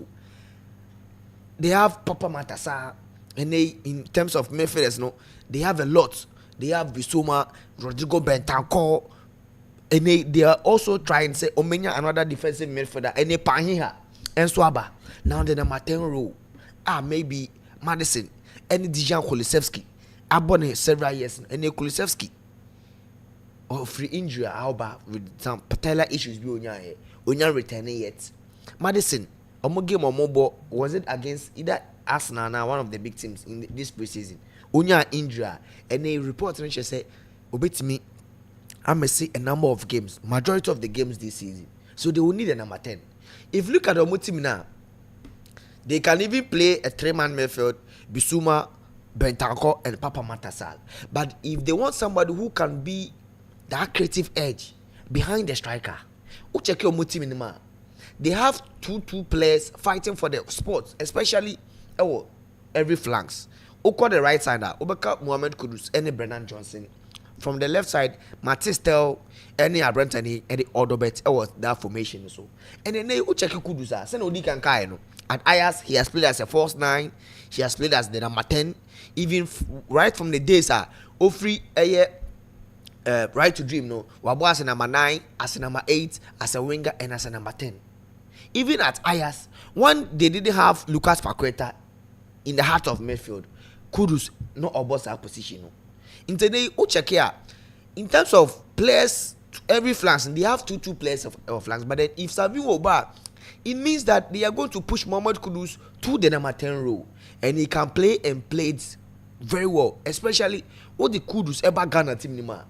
[SPEAKER 2] they have Papa Matassa, and they in terms of midfielders, no, they have a lot. They have Bissouma, Rodrigo Bentancur, and they are also trying to say Omenya another defensive midfielder, and they Panhiha and Swaba. Now the number 10 role maybe Madison and Dijan Kulusevski. Abone several years and Kulusevski free injury with some patellar issues be onya returning yet. Madison game or was it against either Arsenal now one of the big teams in this preseason. Onya injury and a report say obetimi I may see a number of games, majority of the games this season. So they will need a number 10. If you look at the team now, they can even play a 3-man midfield, Bissouma, Bentancur and Papa Matasal. But if they want somebody who can be that creative edge behind the striker, check your team in the man. They have two players fighting for the spots, especially every flanks. Oko the right side, Obeka Mohamed Kudus and Brennan Johnson. From the left side, Matistel, any Abrantani, and the Odobet was that formation. So, and then they check Kudusa. Send Odi Kankai. No. At Ayas, he has played as a false 9. He has played as the number 10. Even right from the days, Ofri right to dream. No, Wabo as a number 9, as a number 8, as a winger, and as a number 10. Even at Ayas, when they didn't have Lucas Paqueta in the heart of midfield, Kudus no obos that position. No. In today, in terms of players, every flanks, they have two players of flanks. But then if Savio Oba, it means that they are going to push Mohamed Kudus to the number 10 role, and he can play and played very well. Especially what the Kudus ever Ghana team nima.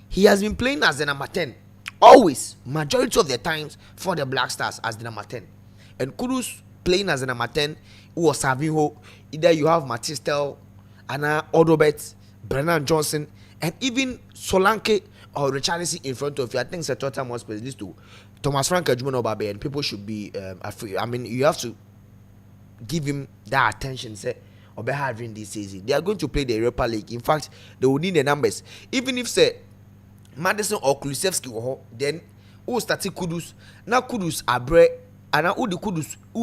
[SPEAKER 2] He has been playing as the number 10 always, majority of the times for the Black Stars as the number 10. And Kudus playing as the number 10 or Savio. Either you have Matistel, Anna Odobet, Brennan Johnson, and even Solanke or Richarlison in front of you. I think it's a total more space. These two, Thomas Frank and Jumono Babe, and people should be afraid. I mean, you have to give him that attention. Say, Obe having this season, they are going to play the Europa League. In fact, they will need the numbers. Even if say Madison or Kulusevski, then who started Kudus now Kudus Abre and who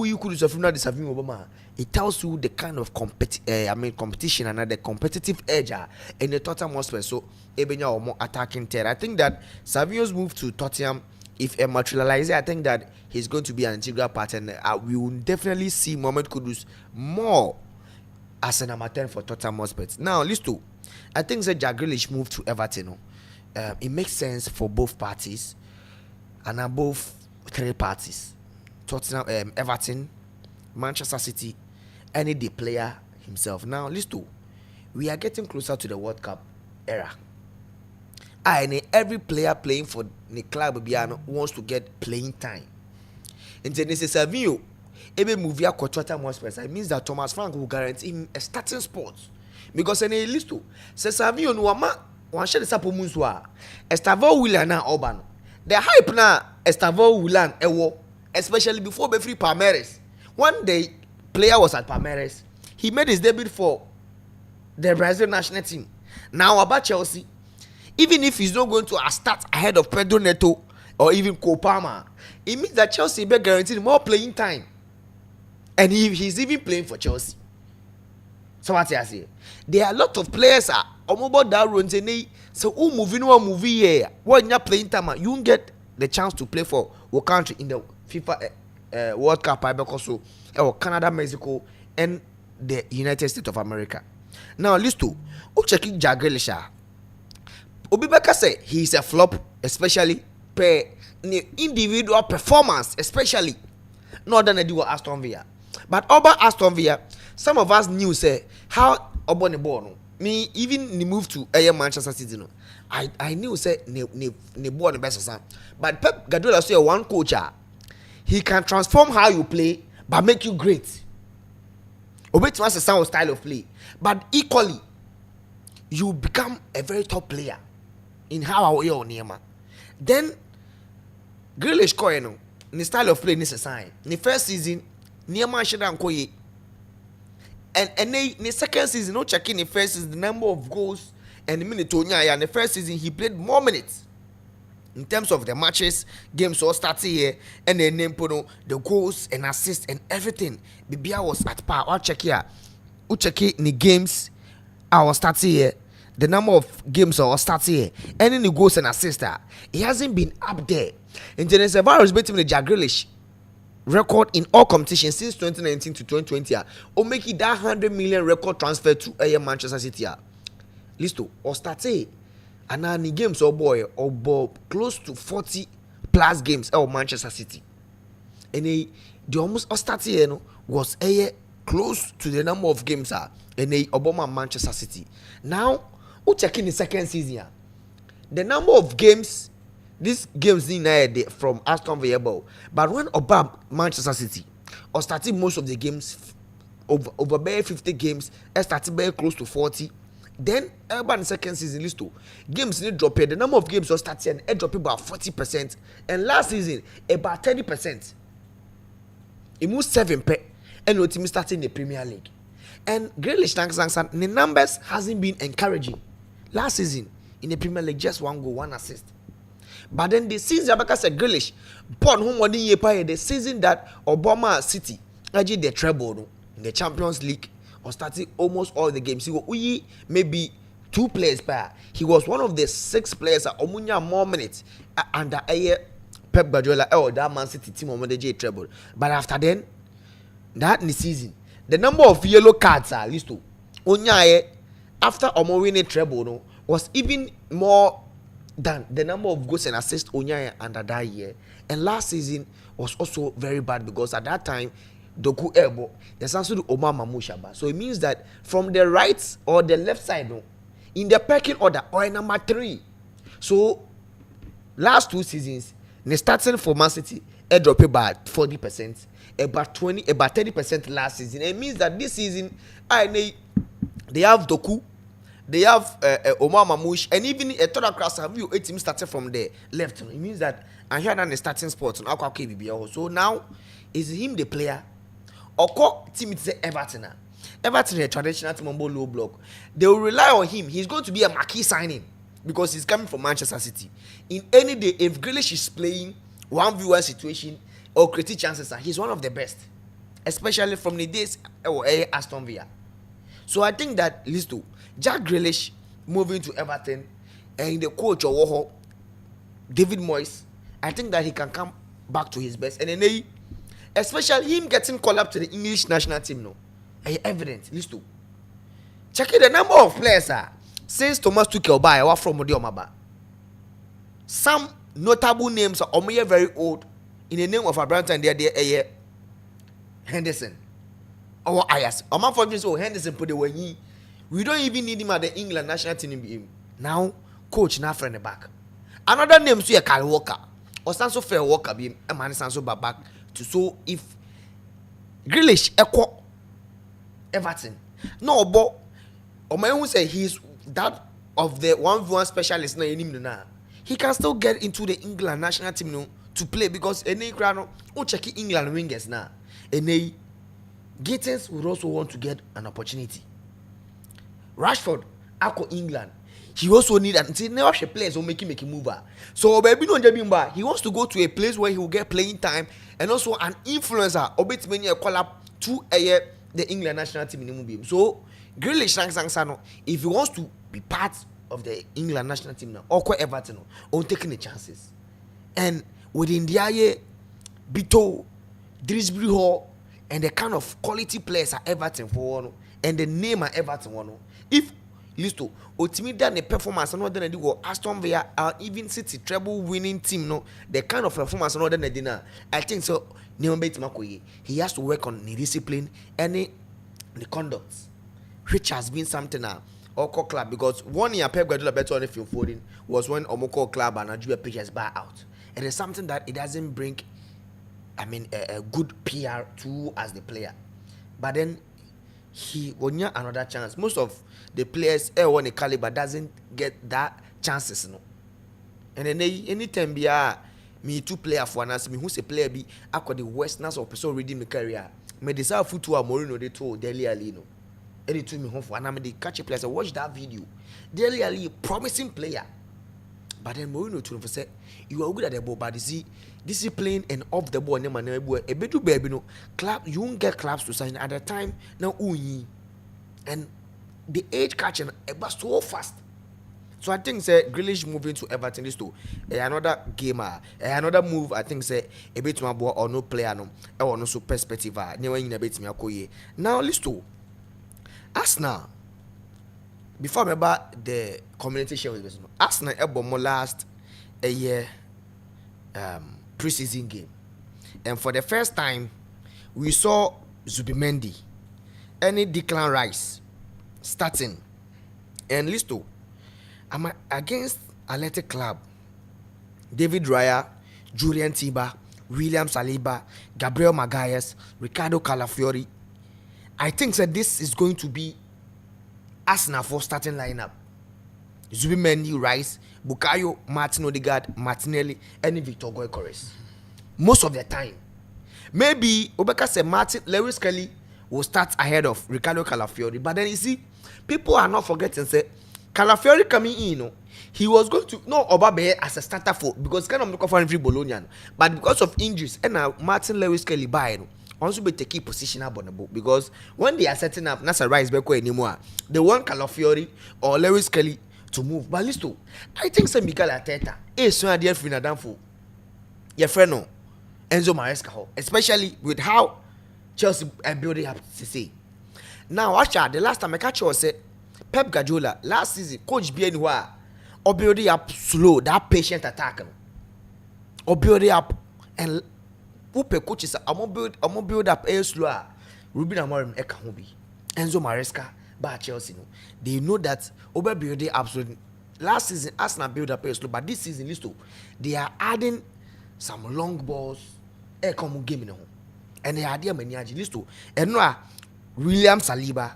[SPEAKER 2] you could do not deserving Obama. It tells you the kind of competition and the competitive edge in the Tottenham Hotspur. So Ebenya or more attacking terror. I think that Savio's move to Tottenham, if a materializer, I think that he's going to be an integral part, and we will definitely see Mohamed Kudus more as an number 10 for Tottenham Hotspur. Now, listen, I think that Jack Grealish move to Everton. It makes sense for both parties and above 3 parties: Tottenham, Everton, Manchester City, any the player himself. Now, listen, we are getting closer to the World Cup era. And every player playing for the club wants to get playing time. And then this is a view. Every movie at Tottenham Hotspur, it means that Thomas Frank will guarantee him a starting spot. Because any list to says Savio no one share the sapo munswa. Estavo Willan na Orban. The hype na Estavo Willan ewo, especially before Befree Palmeiras. One day player was at Palmeiras. He made his debut for the Brazil national team. Now about Chelsea, even if he's not going to start ahead of Pedro Neto or even Copama, it means that Chelsea be guaranteed more playing time. And he's even playing for Chelsea. So what I say? There are a lot of players about that runs and so who moving one movie here. When you're playing time, you won't get the chance to play for your country in the FIFA World Cup because so or Canada, Mexico, and the United States of America. Now listen to who checking Jack Grealish. Obibeka say he's a flop, especially per individual performance, especially not than I do with Aston Villa. But over Aston Villa, some of us knew say how Obone born. Me even the move to Manchester City. No, I knew say ne born the best. But Pep Guardiola say one coach, he can transform how you play, but make you great. Obey to us a sound style of play, but equally, you become a very top player in how you are Nema. Then Grealish koyeno, the style of play is a sign. In the first season, Nema Shedan Koye. And the second season, no checking the first season, the number of goals and the minute and the first season he played more minutes. In terms of the matches, games all started here, and then the goals and assists and everything. Bibia was at par. I'll check here. I'll check it in the games. I was starting here. The number of games I was starting here. And in the goals and assists, he hasn't been up there. And Genesis Virus beating the Jack Grealish record in all competitions since 2019 to 2020. Or make it that 100 million record transfer to Manchester City. Listo, or started. And now the games or close to 40 plus games Manchester City. And the almost started was close to the number of games and Obama Manchester City. Now, who checking the second season? The number of games, these games in from Aston Villa, but when Obama Manchester City or started most of the games over 50 games, started very close to 40. Then about the second season list games need drop here. The number of games was starting and drop about 40%. And last season about 30%. It moved 7 and no team starting the Premier League. And Grealish the numbers hasn't been encouraging. Last season in the Premier League, just 1 goal, 1 assist. But then the season Abaka said Grealish born home one year the season that Obama City actually the treble in the Champions League. Or starting almost all the games. He maybe 2 players per. He was one of the 6 players at Omunya more minutes under Pep Guardiola or that Man City team on the J treble. But after then, that in the season, the number of yellow cards are listed. Onya after Omo winning treble was even more than the number of goals and assists Onya under that year. And last season was also very bad because at that time Doku elbow, there's also the Omar Mamushaba. So it means that from the right or the left side, in the pecking order, or number 3. So last 2 seasons, they starting for Man City, they drop about 40%, about 30% last season. It means that this season, they have Doku, they have Omar Mamouche, and even a total class have you 8 teams started from the left. It means that I heard on the starting spots on Aqua KBB. So now is him the player? Or team it's Everton. Everton is a traditional team on low block. They will rely on him. He's going to be a marquee signing because he's coming from Manchester City. In any day, if Grealish is playing 1v1 situation, or create chances, he's one of the best, especially from the days Aston Villa. So I think that leads to Jack Grealish moving to Everton and the coach of David Moyes. I think that he can come back to his best, and then especially him getting called up to the English national team. No, evident leads to checking the number of players since Thomas Tuchel by from Modiomaba. Some notable names are very old in the name of a brand, and they're Henderson or Ayas. A man for this, Henderson put away. We don't even need him at the England national team. Now, coach now from the back. Another name is Kyle Walker or Sanso Fair Walker. Be a man Sanso back to so if Grealish echo Everton. No, but or my own say he's that of the 1v1 specialist. No, he can still get into the England national team no, to play because any crowd who check England wingers now. Any Gittins would also want to get an opportunity. Rashford, Ako England, he also need until now players will make him move. So baby no Jabimba, he wants to go to a place where he will get playing time and also an influencer. Obit many a call up to the England national team in the So Grealish sang if he wants to be part of the England national team now, or Everton, on taking the chances. And within the area, Bito, Drisbury Hall, and the kind of quality players are Everton for one, and the name are Everton one. If Listo, ultimately done the performance and not than they go Aston Villa or even City treble winning team, no, the kind of performance and not than they dinner. I think so. He has to work on the discipline and the conduct, which has been something now. Oko club because 1 year Pep Guardiola better on the field folding was when Omoko club and Nigeria players buy out. It is something that it doesn't bring, a good PR to as the player. But then he won another chance. Most of the players one a caliber doesn't get that chances, no. And then anytime be me two player for us, me who's a player be after the Westerners of person reading my career. Me desire foot to Mourinho they told Dele Alli no. Any to me home for and they catch a player. So watch that video. Dele Alli promising player. But then Mourinho told him say you are good at the ball, but you see discipline and off the ball. Never a bit too baby no club. You won't get clubs to sign at the time now. And the age catching it was so fast. So I think say Grealish moving to Everton is to another gamer, another move. I think say a bit more ball or no player no, or no so perspective. Never in a bit me akoye. Now list to Arsenal. Before about the community share with Arsenal more last a year preseason game, and for the first time we saw Zubimendi, any Declan Rice starting, and Listo. I'm against Athletic Club. David Raya, Julian Tiba, William Saliba, Gabriel Magalhaes, Ricardo Calafiori. I think that this is going to be Arsenal for starting lineup. Zubimendi, Rice, Bukayo, Martin Odegaard, Martinelli, and Victor Gyökeres. Most of the time. Maybe Obeka said Martin Lewis Kelly will start ahead of Ricardo Calafiori. But then you see, people are not forgetting say Calafiori coming in, he was going to Obabe as a starter for because kind of look for every Bologna, but because of injuries and now Martin Lewis Kelly by also be taking position up on the book because when they are setting up Nasa Rice Beko anymore, they want Calafiori or Lewis Kelly to move. But listen, I think Sam Mikel Arteta is so dear friend Adamfo, your friend no Enzo Maresca, especially with how Chelsea are building up to say. Now, actually, the last time I catch you said. Pep Guardiola last season, coach Bienwa, or building up slow, that patient attack, or building up and Upe coaches are build up a slower. Ruben Amorim Ekahobi, Enzo Maresca, by Chelsea. They know that over building absolutely. Last season, Arsenal build up a slow, but this season, they are adding some long balls. Game and they are there many listo. And now William Saliba,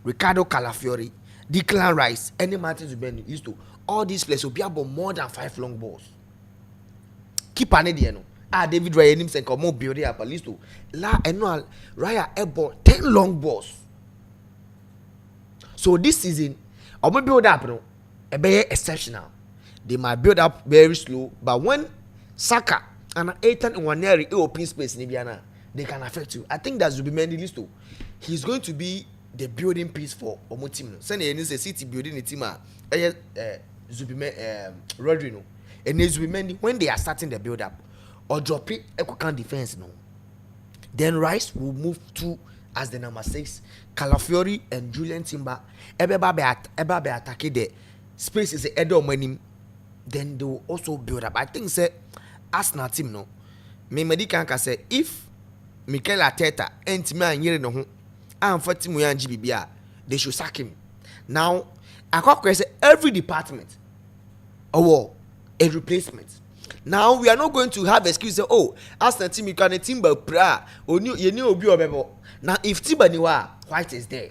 [SPEAKER 2] Ricardo Calafiori, Declan Rice, any Martin Zubimendi used to all these players will be about more than 5 long balls. Keep an idea, no. David Raya himself come more building up at least to la annual Raya about 10 long balls. So this season, I'm gonna build up, a very exceptional. They might build up very slow, but when Saka and Ethan Nwaneri open space in Ibiana, they can affect you. I think that's Zubimendi Listo. He's going to be the building piece for Omo team. Send a city building a team. Rodrino and Zubimendi when they are starting the build up or drop it, Equacan defense no. Then Rice will move to as the number 6. Calafiori and Julian Timber. Eba be attack the space is the Edo money. Then they will also build up. I think say Arsenal team no. Me Medicanka say if Mikel Arteta ain't me and yere no ho and for team we and GBBA, they should sack him. Now I can say every department or a replacement. Now we are not going to have excuses. Oh, Arsenal team you can a Timber pra or you knew obi obebo. Now if Timber niwa, White is there.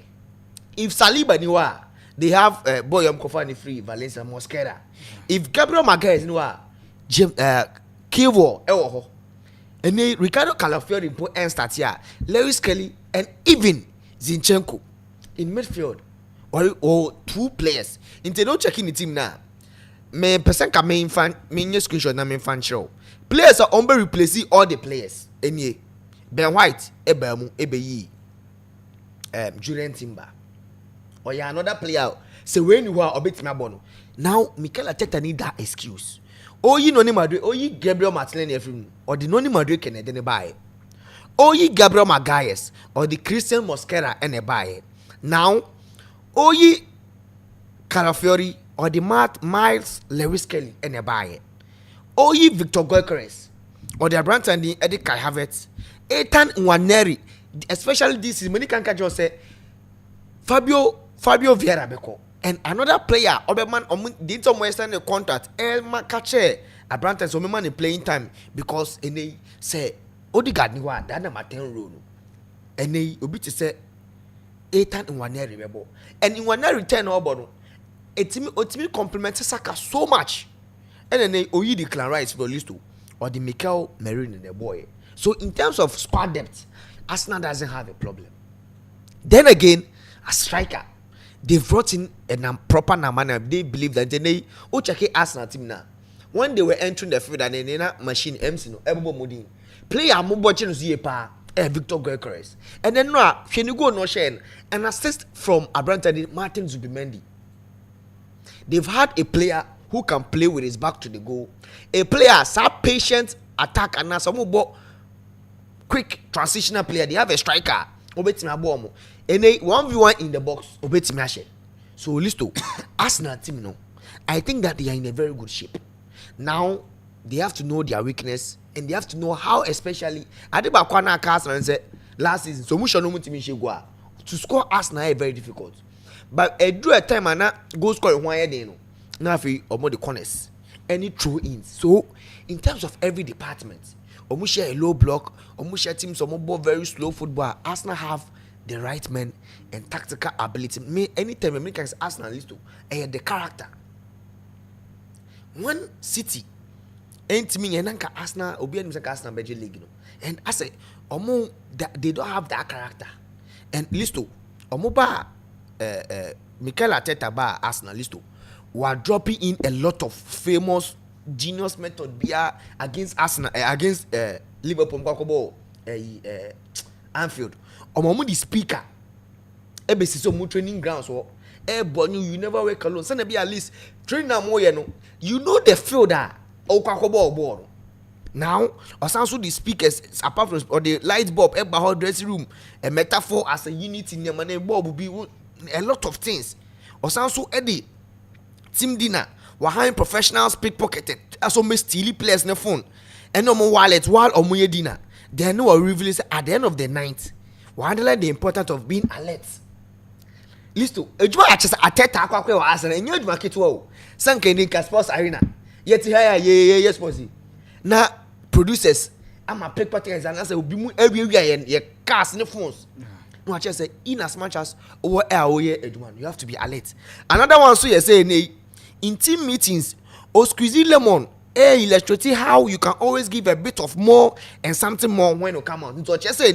[SPEAKER 2] If Saliba niwa, they have Boyam Kofani free Valencia Mosquera. If Gabriel Magalhaes niwa, Jim Kivo ewo. And then Ricardo Calafiori put and start here. Lewis Kelly and even Zinchenko in midfield or 2 players. Inte don't check in the team now. Me person can main fan main screenshot na main fan show. Players are only replacing all the players. Any Ben White, Ebemu, Ebeyi, Julian Timber. Or ya another player. So when you are a bit bono. Now Mikel Arteta need that excuse. Oh you no ni Madrid, oh you Gabriel Martinelli everything, or the no ni Madrid can then buy. Oh you Gabriel Magalhaes or the Christian Mosquera and buy. Now oh you Calafiori or the Miles Lewis Kelly and buy. Oh you Victor Gyökeres or the Brandt the Eddie Kai Havertz, Ethan Nwaneri, especially this is many can just say Fabio Vieira Beko. And another player, Oberman, did some Western contract. Elma Kache, a Branton, so man in playing time because they say, Odegaard ni wa, that number 10 role. And they obi to say, Ethan Nwaneri rebel. And Nwaneri 10 obono. It complements Saka so much. And then they oyi declare rights for Listo or the Mikel Merino and the boy. So in terms of squad depth, Arsenal doesn't have a problem. Then again, a striker. They brought in a proper manner. They believe that they check Arsenal team now. When they were entering the field and then machine MC no everybody modin. Player mo watching pa Victor Gyökeres. And then no Shenigo no share an assist from Abrante Martin Zubimendi. They've had a player who can play with his back to the goal. A player so patient attack and now some quick transitional player. They have a striker. And they 1v1 in the box. So Listo, Arsenal team no. I think that they are in a very good shape. Now they have to know their weakness and they have to know how, especially Adebakwana Arsenal and say last season. So much no to score Arsenal is very difficult. But a drew a time and go score in 1 year no. Now or more the corners. Any throw ins. So in terms of every department, share a low block, share teams some very slow football. Arsenal have the right men and tactical ability. Me anytime Americans Arsenal list to the character. When City ain't me and Arsenal obi and Arsenal Belgian league, and I say they don't have that character. And listo ba Mikel Arteta ba Arsenal listo were dropping in a lot of famous genius method beer against Arsenal against Liverpool Anfield. The speaker so training grounds or you never work alone. Send be at least train more you know the fielder or now also the speakers apart from or the light bulb dressing room a metaphor as a unit in your money bulb will be a lot of things also Eddie team dinner we're hiring professionals pickpocketed also make steely players in the phone and no more wallet while or more dinner they know a reveal at the end of the night. We underline the importance of being alert. Listo, ejuma achesa Arteta akwa wa Arsenal enye ejuma ketu o. Sanke ni Sports Arena. Yet here yes bossy. Na producers ama pickpockets and say obi mu everywhere ye cars ne phones. No I say in as much as over ejuma you have to be alert. Another one so you say in team meetings or squeezy lemon illustrating how you can always give a bit of more and something more when you come out. So just say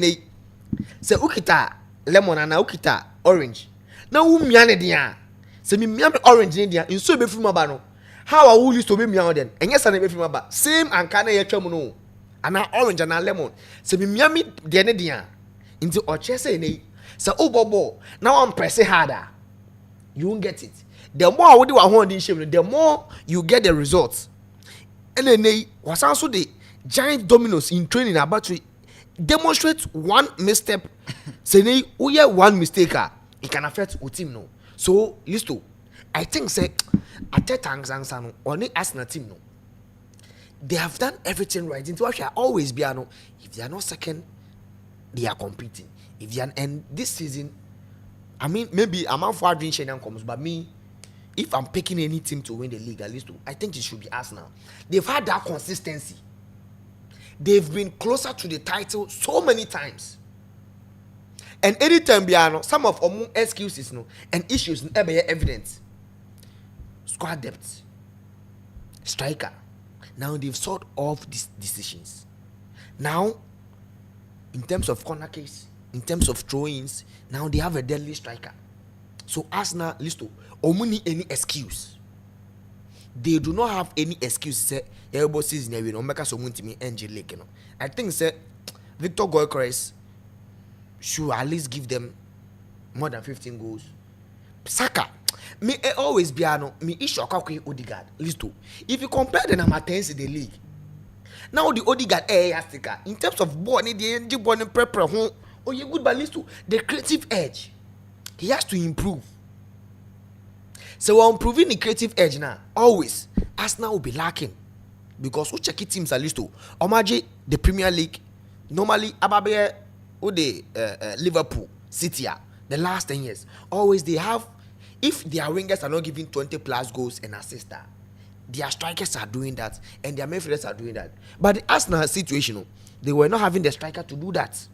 [SPEAKER 2] say ukita lemon and ukita orange. Now miane dia. Say me miane orange in dia. In so be from abano. How are we used to be miane then? And yes, I be from aba. Same and kana ye twam no. and orange and lemon. So me miami the energy into ochese ne. So ball now I'm pressing harder. You won't get it. The more I would do a holding shame, the more you get the results. And then they was also the giant dominoes in training about to demonstrate one misstep. Say we have one mistake, it can affect your team no. So listen, I think say at that time only Arsenal team no. They have done everything right. Into actually always be no. If they are not second, they are competing. If they are, and this season, I mean maybe I'm out for drinking and comes, but me. If I'm picking any team to win the league, at least I think it should be Arsenal. They've had that consistency. They've been closer to the title so many times. And anytime some of our excuses and issues evident. Squad depth, striker. Now they've sorted off these decisions. Now, in terms of corner case, in terms of throw-ins, now they have a deadly striker. So Arsenal, listen, need any excuse. They do not have any excuse. Say, every season we don't make us someone to me engine league. I think say Victor Gyökeres should at least give them more than 15 goals. Saka, me always be me issue Okaku Odegaard. Listen, if you compare the number 10s in the league, now the Odegaard in terms of ball, the engine ball and prepare home. Oh, you good, but listen, the creative edge, he has to improve. So we're improving the creative edge now. Always, Arsenal will be lacking because we check it teams at least to Omaji the Premier League. Normally, Ababe or the Liverpool City the last 10 years. Always they have, if their wingers are not giving 20 plus goals and assists, their strikers are doing that and their midfielders are doing that. But the Arsenal situation, they were not having the striker to do that.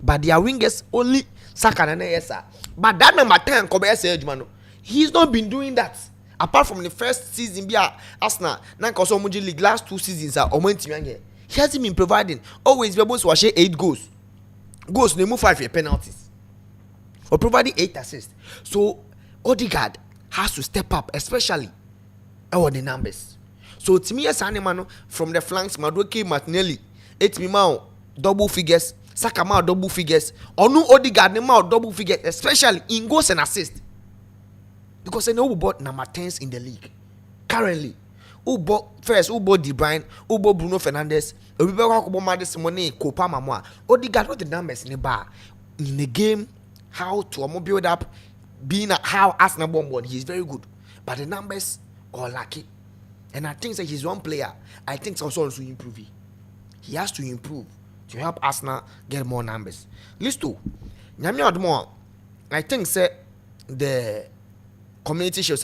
[SPEAKER 2] But their wingers only Saka and Esa. But that number 10 Kobe he's not been doing that. Apart from the first season, Arsenal, League last 2 seasons he hasn't been providing. Always be able to watch 8 goals. Goals, they move 5 penalties. Or providing 8 assists. So Odegaard has to step up, especially over the numbers. So to me, as animal from the flanks, Madueke, Martinelli, 8 Mimao, double figures, Saka double figures, or no Odegaard double figures, especially in goals and assists. Because I know who bought number 10s in the league currently. Who bought De Bruyne, who bought Bruno Fernandes, who bought this money, Copa Mamoa. Odegaard got the numbers in the bar in the game, how to build up, being how Arsenal bomb. He's very good, but the numbers are lucky. And I think that he's one player. I think also to improve. He has to improve to help Arsenal get more numbers. Listen, I think the community show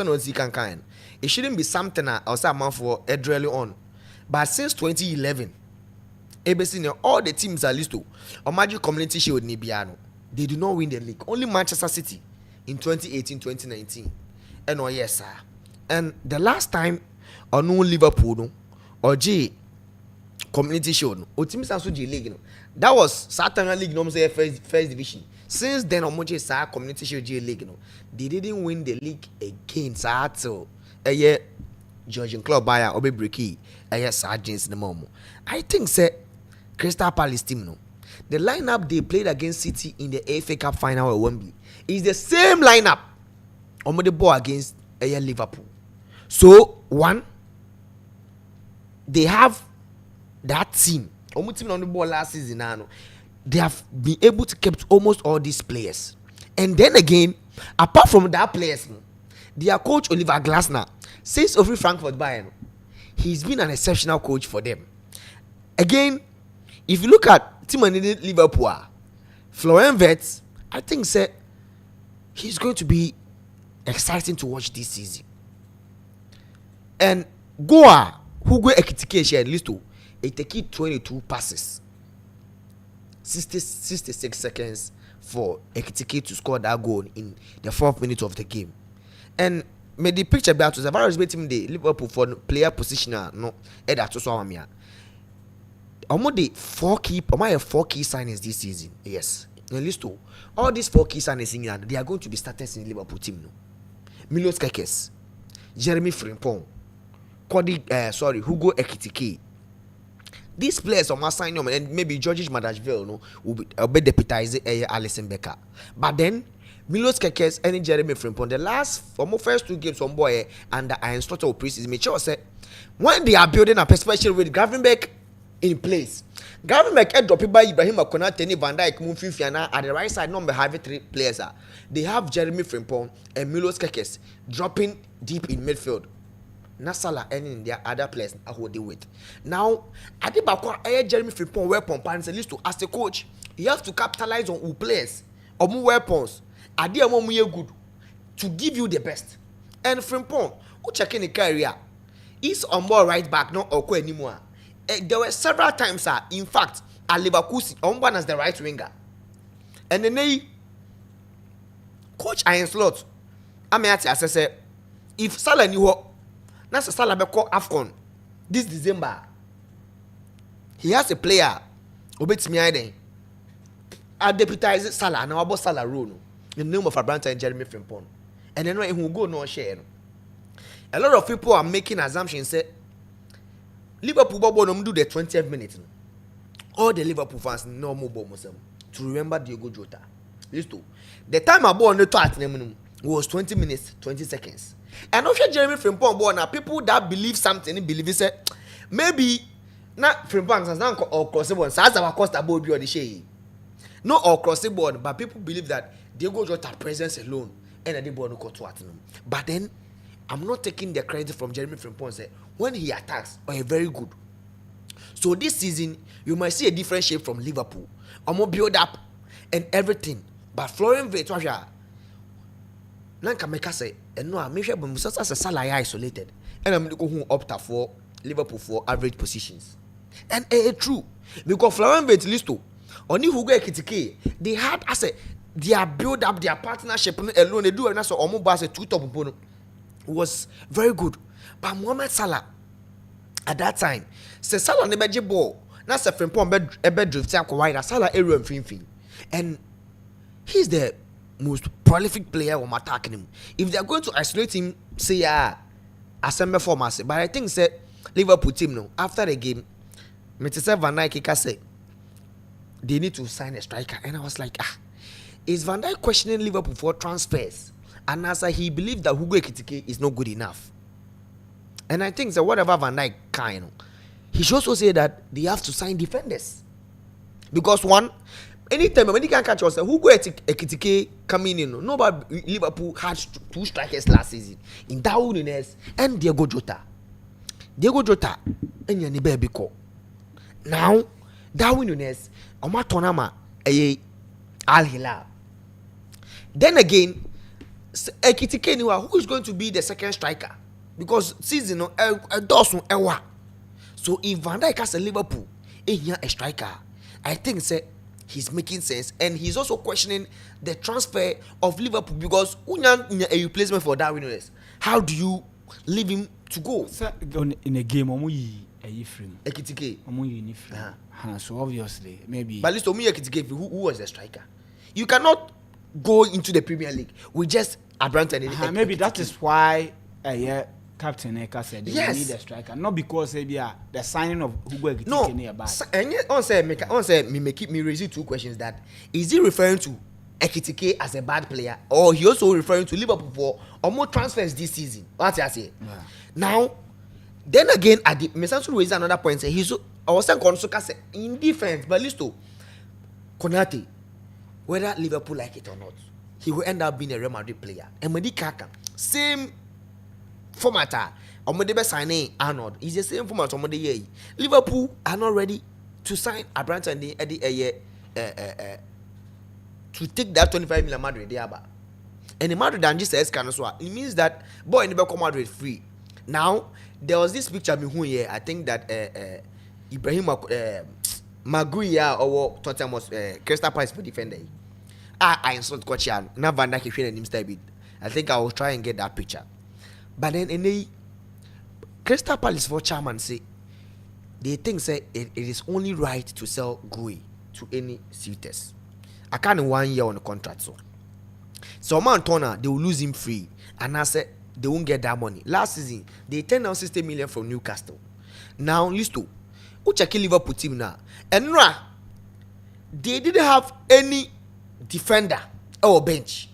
[SPEAKER 2] it shouldn't be something I say man for early on, but since 2011 ABC all the teams are listed on Magic Community Shield Nibiano, they do not win the league. Only Manchester City in 2018-2019 and yes sir, and the last time or no Liverpool or G Community Shield or teams also G League that was Saturn League, no say first division. Since then, Omoje Sa Community Shield League, they didn't win the league again. So a year, Georgian club buyer Obe Breaky, a year Sergeants in the moment. I think say Crystal Palace team the lineup they played against City in the FA Cup final at Wembley is the same lineup on the ball against a year Liverpool. So one, they have that team. Omo team on the ball last season now. They have been able to keep almost all these players. And then again, apart from that players, their coach Oliver Glasner, since over Frankfurt Bayern, he's been an exceptional coach for them. Again, if you look at Team Liverpool, Florian Wirtz, I think he's going to be exciting to watch this season. And Goa, who go Ekitike at least it take 22 passes. 66 seconds for Ekitike to score that goal in the 4th minute of the game. And made the picture be out to the virus betting the Liverpool for player positioner no that to so amia. Almost the 4 key signings this season. Yes. At least all these 4 key signings in England, they are going to be starters in the Liverpool team no. Milos Kekes, Jeremy Frimpong, Hugo Ekitike, these players on my sign and maybe George Madashville no will be deputized Alison Becker. But then Milos Kekes and Jeremy Frimpong, the last first 2 games on boy and I instructor of preseason, make sure say when they are building up, especially with Gravenberch in place. Gravenberch head up by Ibrahim Konate, Van Dijk, Munfifiana at the right side. Number have 3 players. They have Jeremy Frimpong and Milos Kekes dropping deep in midfield. Nasala and in their other players are who they with. Now, I think about Jeremy Frimpong weapon plans at least to ask the coach. He has to capitalize on who players or more weapons. Idea more good to give you the best. And Frimpong, who checking the career, is on more right back, not Oko anymore. There were several times, in fact, at Liverpool, on one as the right winger. And then coach Iron Slot, I mean, I say, if Salah knew that's Salah be call AFCON this December, he has a player, obey me, I deputize Salah, now about Salah rule. The name of Abranta and Jeremy Frimpong. And then when he will go no share. A lot of people are making assumptions say Liverpool Bobo no do the 20th minute. All the Liverpool fans no more to remember Diogo Jota. Listen, the time I bought on the top was 20 minutes, 20 seconds. And also Jeremy Frimpong born now people that believe something believe say maybe not Frimpong as now or crossable so as our cost above you or the shade. Not all crossing board, but people believe that Diogo Jota presence alone and the ball no got to them. But then I'm not taking the credit from Jeremy Frimpong. Say when he attacks, very good. So this season you might see a different shape from Liverpool. More build up and everything. But Florian Wirtz, Nanka Meka say, and no, I'm sure Musa as a Salah isolated, and I'm going to opt for Liverpool for average positions. And true because Florian Wirtz listo. Only who go Ekitike, they had as a their build up their partnership alone they do and that's almost as a 2 top opponent was very good. But Mohamed Salah at that time say Salah never get ball. Now say Frimpong bed drift wide Salah area and and he's the most prolific player on attacking him. If they are going to isolate him, say assemble for massive. But I think say Liverpool team no after the game, Mr. Van Dijk say they need to sign a striker, and I was like, is Van Dijk questioning Liverpool for transfers? And as he believed that Hugo Ekitike is not good enough, and I think that whatever Van Dijk can, he should also say that they have to sign defenders because one, anytime when he can catch us, Hugo Ekitike coming in, nobody Liverpool had 2 strikers last season in Darwin Núñez and Diogo Jota. Diogo Jota, and Yanni Baby call now. Darwin Núñez, Omar Tonama, Al Hilal. Then again, Ekitike who is going to be the second striker because season Dawson Ewa. So if Van Dijk has a Liverpool, a striker, I think say he's making sense, and he's also questioning the transfer of Liverpool because a replacement for Darwin Núñez. How do you leave him to go?
[SPEAKER 1] In a game,
[SPEAKER 2] Ekitike.
[SPEAKER 1] So obviously, maybe.
[SPEAKER 2] But at least Ekitike, who was the striker? You cannot go into the Premier League with just Abranta and
[SPEAKER 1] maybe that is why Captain Eka said they
[SPEAKER 2] yes.
[SPEAKER 1] need a striker, not because the signing of Hugo Ekitike
[SPEAKER 2] no.
[SPEAKER 1] nearby.
[SPEAKER 2] And yet, on say me raise 2 questions. That is he referring to Ekitike as a bad player, or he also referring to Liverpool for more transfers this season? What I say. Yeah. Now, then again, at the Mesansu raise another point. Say he's I was saying Konsuka say in defense, but listo Konate, whether Liverpool like it or not, he will end up being a Real Madrid player. And Medi Kaka, same format. Omodebe signing Arnold is the same format. Omodebe Liverpool are not ready to sign Abranta and to take that 25 million Madrid there. And the Madrid and just says it means that boy never come Madrid free. Now there was this picture me who here. I think that Ibrahim Maguire or Tottenham was Crystal Palace for defender. I insult coach Jan. Now Van Dijk is him stay bit. I think I will try and get that picture. But then in the Crystal Palace for chairman say they think say it is only right to sell Gui to any suitors. I can't 1 year on the contract so man Turner they will lose him free and I said they won't get that money. Last season they turned down 60 million from Newcastle. Now listen, who check Liverpool team now, and they didn't have any defender or bench.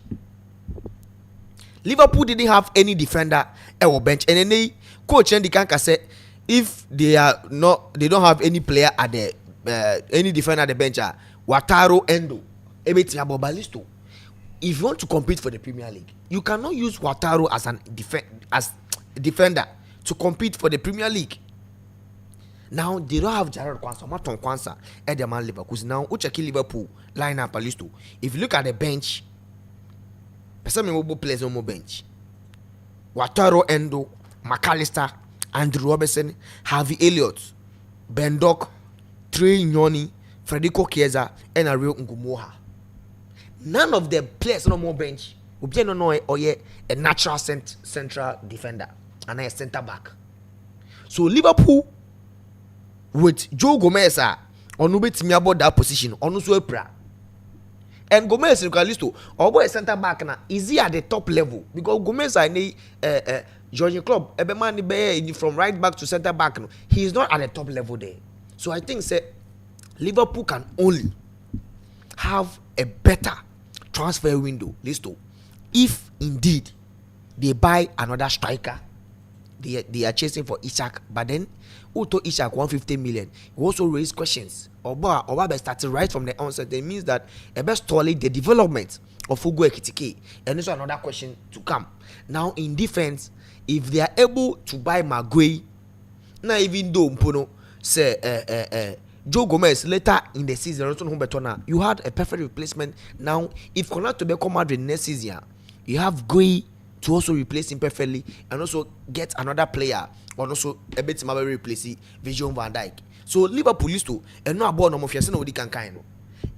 [SPEAKER 2] Liverpool didn't have any defender or bench, and then they coach and the can say if they don't have any player at the any defender at the bench, Wataru Endo, Ebetia Bobalisto. If you want to compete for the Premier League, you cannot use Wataru as as defender to compete for the Premier League. Now they don't have Jared Kwanzaa, Maton Kwanzaa, Edelman Liverpool. Now who check Liverpool lineup Alisto. If you look at the bench, some mobile players on the bench. Wataru Endo, McAllister, Andrew Robertson, Harvey Elliott, Ben Dock, Trey Nyoni, Federico Chiesa, and Ariel Ngumoha. None of the players on the bench will be a natural central defender and a centre back. So Liverpool with Joe Gomez on about that position on Swepra. And Gomez in Calisto, or a centre back now, is he at the top level? Because Gomez Georgian club, from right back to centre back, he is not at the top level there. So I think Liverpool can only have a better transfer window, Listo, if indeed they buy another striker. They are chasing for Ishak, but then Uto Ishak 150 million. He also raised questions. Oba started right from the onset. It means that a best toilet the development of Ugo Ekitike. And this is another question to come. Now in defense, if they are able to buy Maguire, now even though Mpono say Joe Gomez later in the season, you had a perfect replacement. Now if Konato become Madrid next season, you have Gui to also replace him perfectly and also get another player or also a bit more replace Virgil van Dijk. So Liverpool used to and no about no more kind.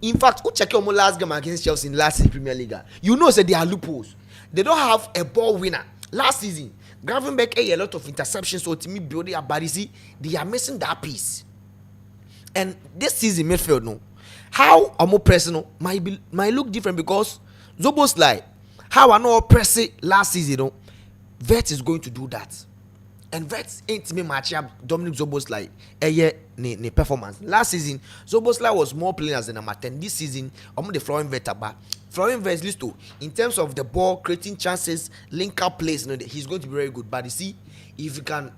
[SPEAKER 2] In fact, who check your last game against Chelsea in last season Premier League? You know, they are loopholes. They don't have a ball winner. Last season, Gravenberch a lot of interceptions, so to me, building a body, they are missing that piece. And this season midfield, no, how a more personal might look different because Zoboslai. How I know press it last season, Vet is going to do that. And Vet ain't me match up Dominic Zoboslai a year ne performance. Last season, Zoboslai was more playing as a number 10. This season, I'm the Florian Vet about. Florian Vet is to in terms of the ball, creating chances, link up plays, he's going to be very good. But you see, if you can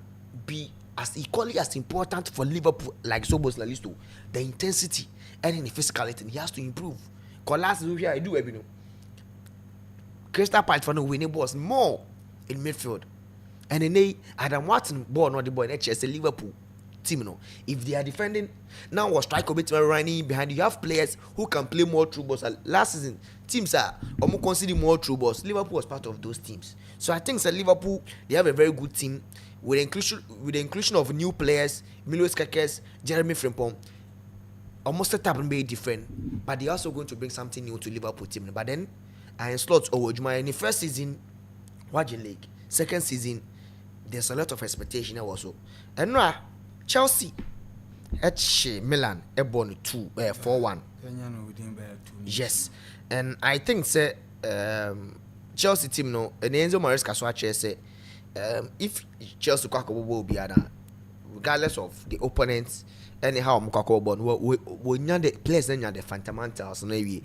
[SPEAKER 2] be as equally as important for Liverpool like Zoboslai to the intensity and the physicality, he has to improve. Because last season, I do everything. Crystal Palace for the winning balls more in midfield, and then they Adam Watson ball not the ball. That's a Liverpool team. If they are defending now, was striker bit running behind. You have players who can play more through balls. Last season, teams are almost consider more through balls. Liverpool was part of those teams, so I think that Liverpool they have a very good team with the inclusion of new players, Milos Kekes, Jeremy Frimpong. Almost set up and be different, but they're also going to bring something new to Liverpool team. But then. And slots in the first season, Wajin League. Second season, there's a lot of expectation also. And now, Chelsea, Milan, Ebon 4-1. Yes, and I think Chelsea team and Enzo Maresca say if Chelsea will be regardless of the opponents. Anyhow, we need the players the fundamentals. They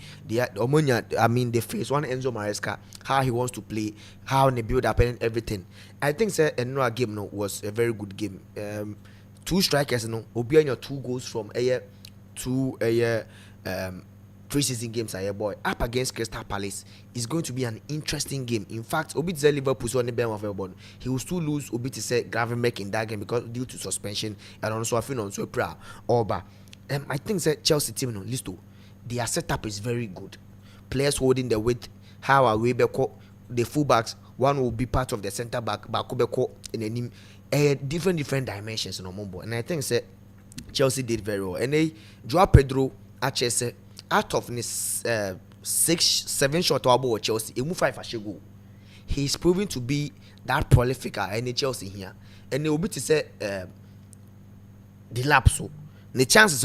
[SPEAKER 2] face one Enzo Maresca, how he wants to play, how they build up and everything. I think another game was a very good game. Two strikers, Obiano 2 goals from two preseason games boy up against Crystal Palace is going to be an interesting game. In fact, Obi say Liverpool on the bench of everyone. He will still lose Obi to say Gravenberch in that game because due to suspension and also I feel on so proud. I think that Chelsea team Listo, their setup is very good. Players holding the weight, how are Webeko, the fullbacks, one will be part of the centre back, Bakubeko in a different dimensions and I think that Chelsea did very well. And they draw Pedro actually out of this 6-7 shot about Chelsea, he moved 5 as goal. He's proven to be that prolific in Chelsea here, and they will be to say the lapse. The chances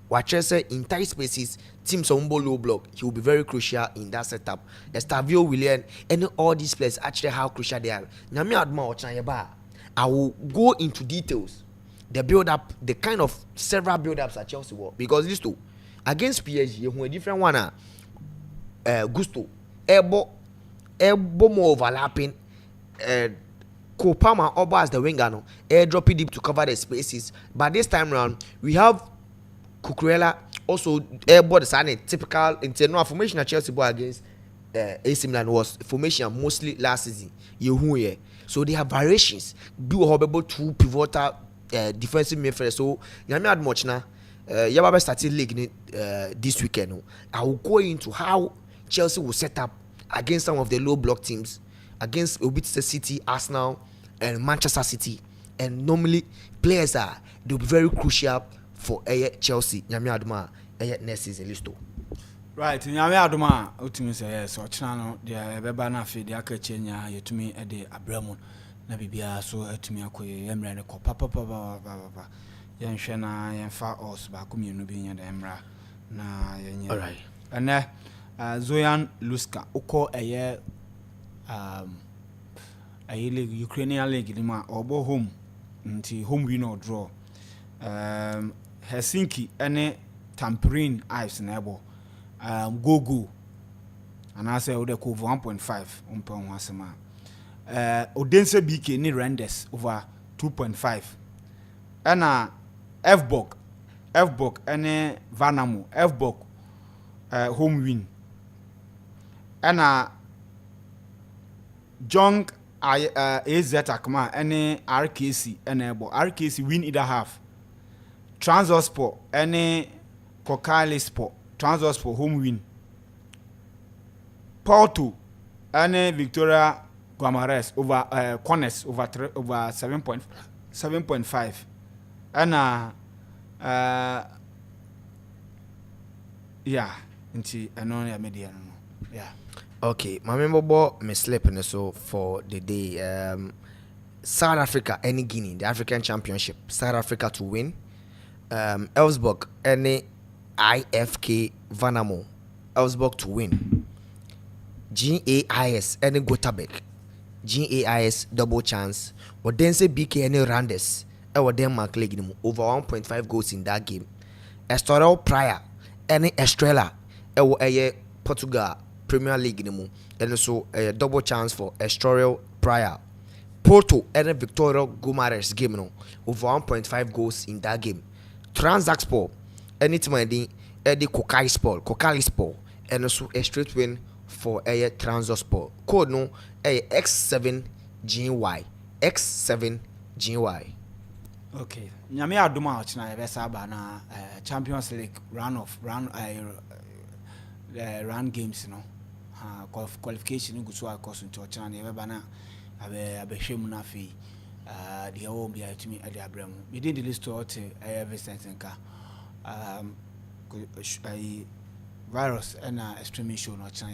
[SPEAKER 2] watch say in tight spaces, teams on low block, he will be very crucial in that setup. Estavio Willian and all these players actually how crucial they are. I will go into details the build up, the kind of several build ups at Chelsea were, because this too against PSG who a different one Gusto Ebo more overlapping Kopama Oba as the winger no dropping deep to cover the spaces, but this time round we have Cucurella also Ebo the sign typical internal formation at Chelsea ball against AC Milan was formation mostly last season so they have variations do horrible two pivotal defensive midfielder. So Nyame had much now. Yababa started league this weekend. I will go into how Chelsea will set up against some of the low block teams, against Manchester City, Arsenal, and Manchester City. And normally players they'll be very crucial for Chelsea. Nyame Aduma next season listo.
[SPEAKER 1] Right, Nyame Aduma ultimate say so channel the beba na fe the akachenya yetumi e de abramu na bibia so atumi akoye emre ne ko papa yenhwe na yenfa os ba komienu bi nya da emra na yenye.
[SPEAKER 2] All right.
[SPEAKER 1] Ene Zoyan Luska uko league Ukrainian league ni ma obo home nti home win or draw. Helsinki ene Tampere Ice na ebo go and I say we go 1.5 umpe onwasema. Odense BK ni Renders over 2.5. Ena Fbok ene Vanamo Fbok home win. Ena Jong AZ Akma ene RKC ene ebo RKC win either half. Transport ene Kokali Sport Transport home win. Porto ene Victoria Guamares over Corners over 7.5 and yeah nti eno ya media no yeah.
[SPEAKER 2] Okay, my member ball me sleeping so for the day. South Africa any Guinea the African Championship, South Africa to win. Elfsborg any IFK Vanamo, Elfsborg to win. GAIS any Gotabek, GAIS double chance. Odense BK any Randers our Denmark league over 1.5 goals in that game. Estoril Praia any Estrela our Portugal Premier League and so a double chance for Estoril Praia. Porto and Victoria Gumares game over 1.5 goals in that game. Transaxpor anytime Eddie Kokali Sport and also a straight win for a Transaspor. Code no a X7GY.
[SPEAKER 1] Okay. Nyame aduma ochina ebesa ba na Champions League run games no. Qualification go so akos nti ochina na ebeba na abehwem na fi the home bia tumi ade abramu. We did the list to Vincent nka virus and extreme show no ochina